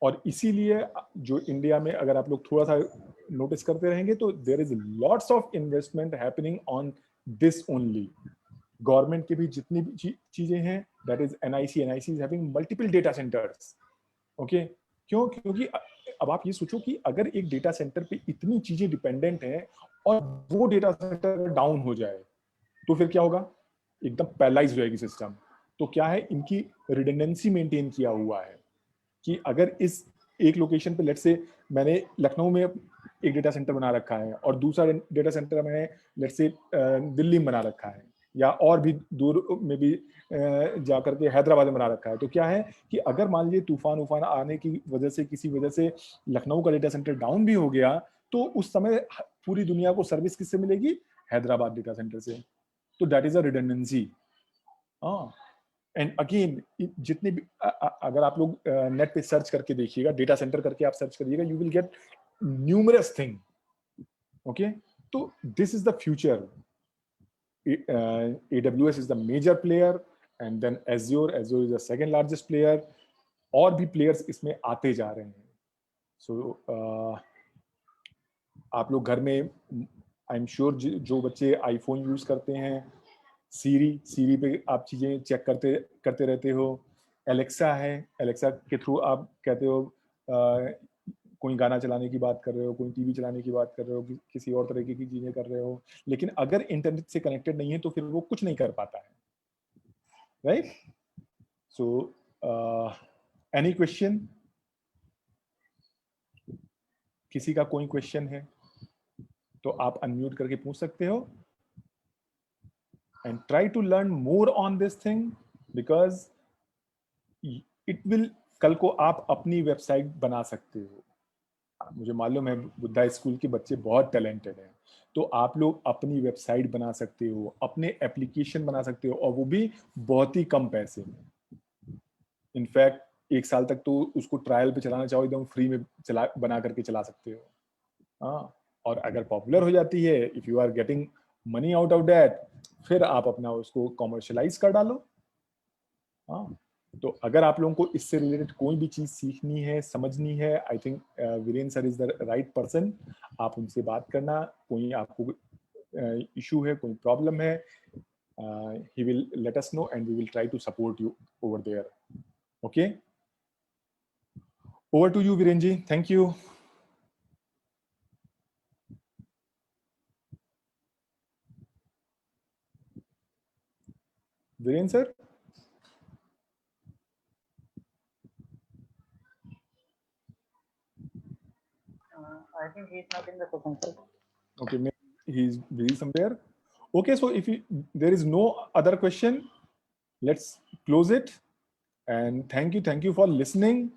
और इसीलिए जो इंडिया में अगर आप लोग थोड़ा सा नोटिस करते रहेंगे तो there is lots of investment happening on this only. Government की भी जितनी भी चीजें हैं, that is NIC is having multiple data centers. Okay, क्यों? क्योंकि अब आप ये सोचो कि अगर एक डेटा सेंटर पे इतनी चीजें डिपेंडेंट हैं और वो डेटा सेंटर डाउन हो जाए तो फिर क्या होगा? एकदम पैरालाइज हो जाएगी सिस्टम। तो क्या है, इनकी रिडंडेंसी मेंटेन किया हुआ है कि अगर इस एक लोकेशन पे, लेट्स से मैंने लखनऊ में एक डेटा सेंटर बना रखा है और दूसरा डेटा सेंटर मैंने लेट्स से दिल्ली में बना रखा है या और भी दूर में भी जा करके हैदराबाद में बना रखा है, तो क्या है कि अगर मान लीजिए तूफान आने की वजह से किसी वजह से लखनऊ का डेटा सेंटर डाउन भी हो गया, तो उस समय पूरी दुनिया को सर्विस किससे मिलेगी? हैदराबाद डेटा सेंटर से। तो that is a redundancy. And again जितने भी अगर आप लोग नेट पे सर्च करके देखिएगा, डेटा सेंटर करके आप सर्च करिएगा, you will get numerous thing. Okay, तो this is the future. AWS is the major player and then Azure is the second largest player, और भी प्लेयर्स इसमें आते जा रहे हैं। सो आप लोग घर में आई एम श्योर जो बच्चे आईफोन यूज करते हैं, सीरी पे आप चीजें चेक करते रहते हो। एलेक्सा है, एलेक्सा के थ्रू आप कहते हो कोई गाना चलाने की बात कर रहे हो, कोई टीवी चलाने की बात कर रहे हो, किसी और तरीके की चीजें कर रहे हो, लेकिन अगर इंटरनेट से कनेक्टेड नहीं है तो फिर वो कुछ नहीं कर पाता है, राइट? So any question? किसी का कोई क्वेश्चन है तो आप अनम्यूट करके पूछ सकते हो। And try to learn more on this thing because it will, कल को आप अपनी वेबसाइट बना सकते हो। मुझे मालूम है बुद्धा स्कूल के बच्चे बहुत टैलेंटेड हैं, तो आप लोग अपनी वेबसाइट बना सकते हो, अपने एप्लीकेशन बना सकते हो, और वो भी बहुत ही कम पैसे में। इनफैक्ट 1 साल तक तो उसको ट्रायल पे चलाना चाहो एकदम फ्री में बना करके चला सकते हो। हाँ, और अगर पॉपुलर हो जाती है, if you are getting money out of that, फिर आप अपना उसको कॉमर्शलाइज कर डालो। हाँ, तो अगर आप लोगों को इससे रिलेटेड कोई भी चीज सीखनी है, समझनी है, I think Virendra sir is the right person. आप उनसे बात करना, कोई आपको इशू है, कोई प्रॉब्लम है, he will let us know and we will try to support you over there. Okay, over to you Viren ji. Thank you. Viren sir? I think he's not in the session, sir. Okay, maybe he's busy somewhere. Okay, so if there is no other question, let's close it. And thank you for listening.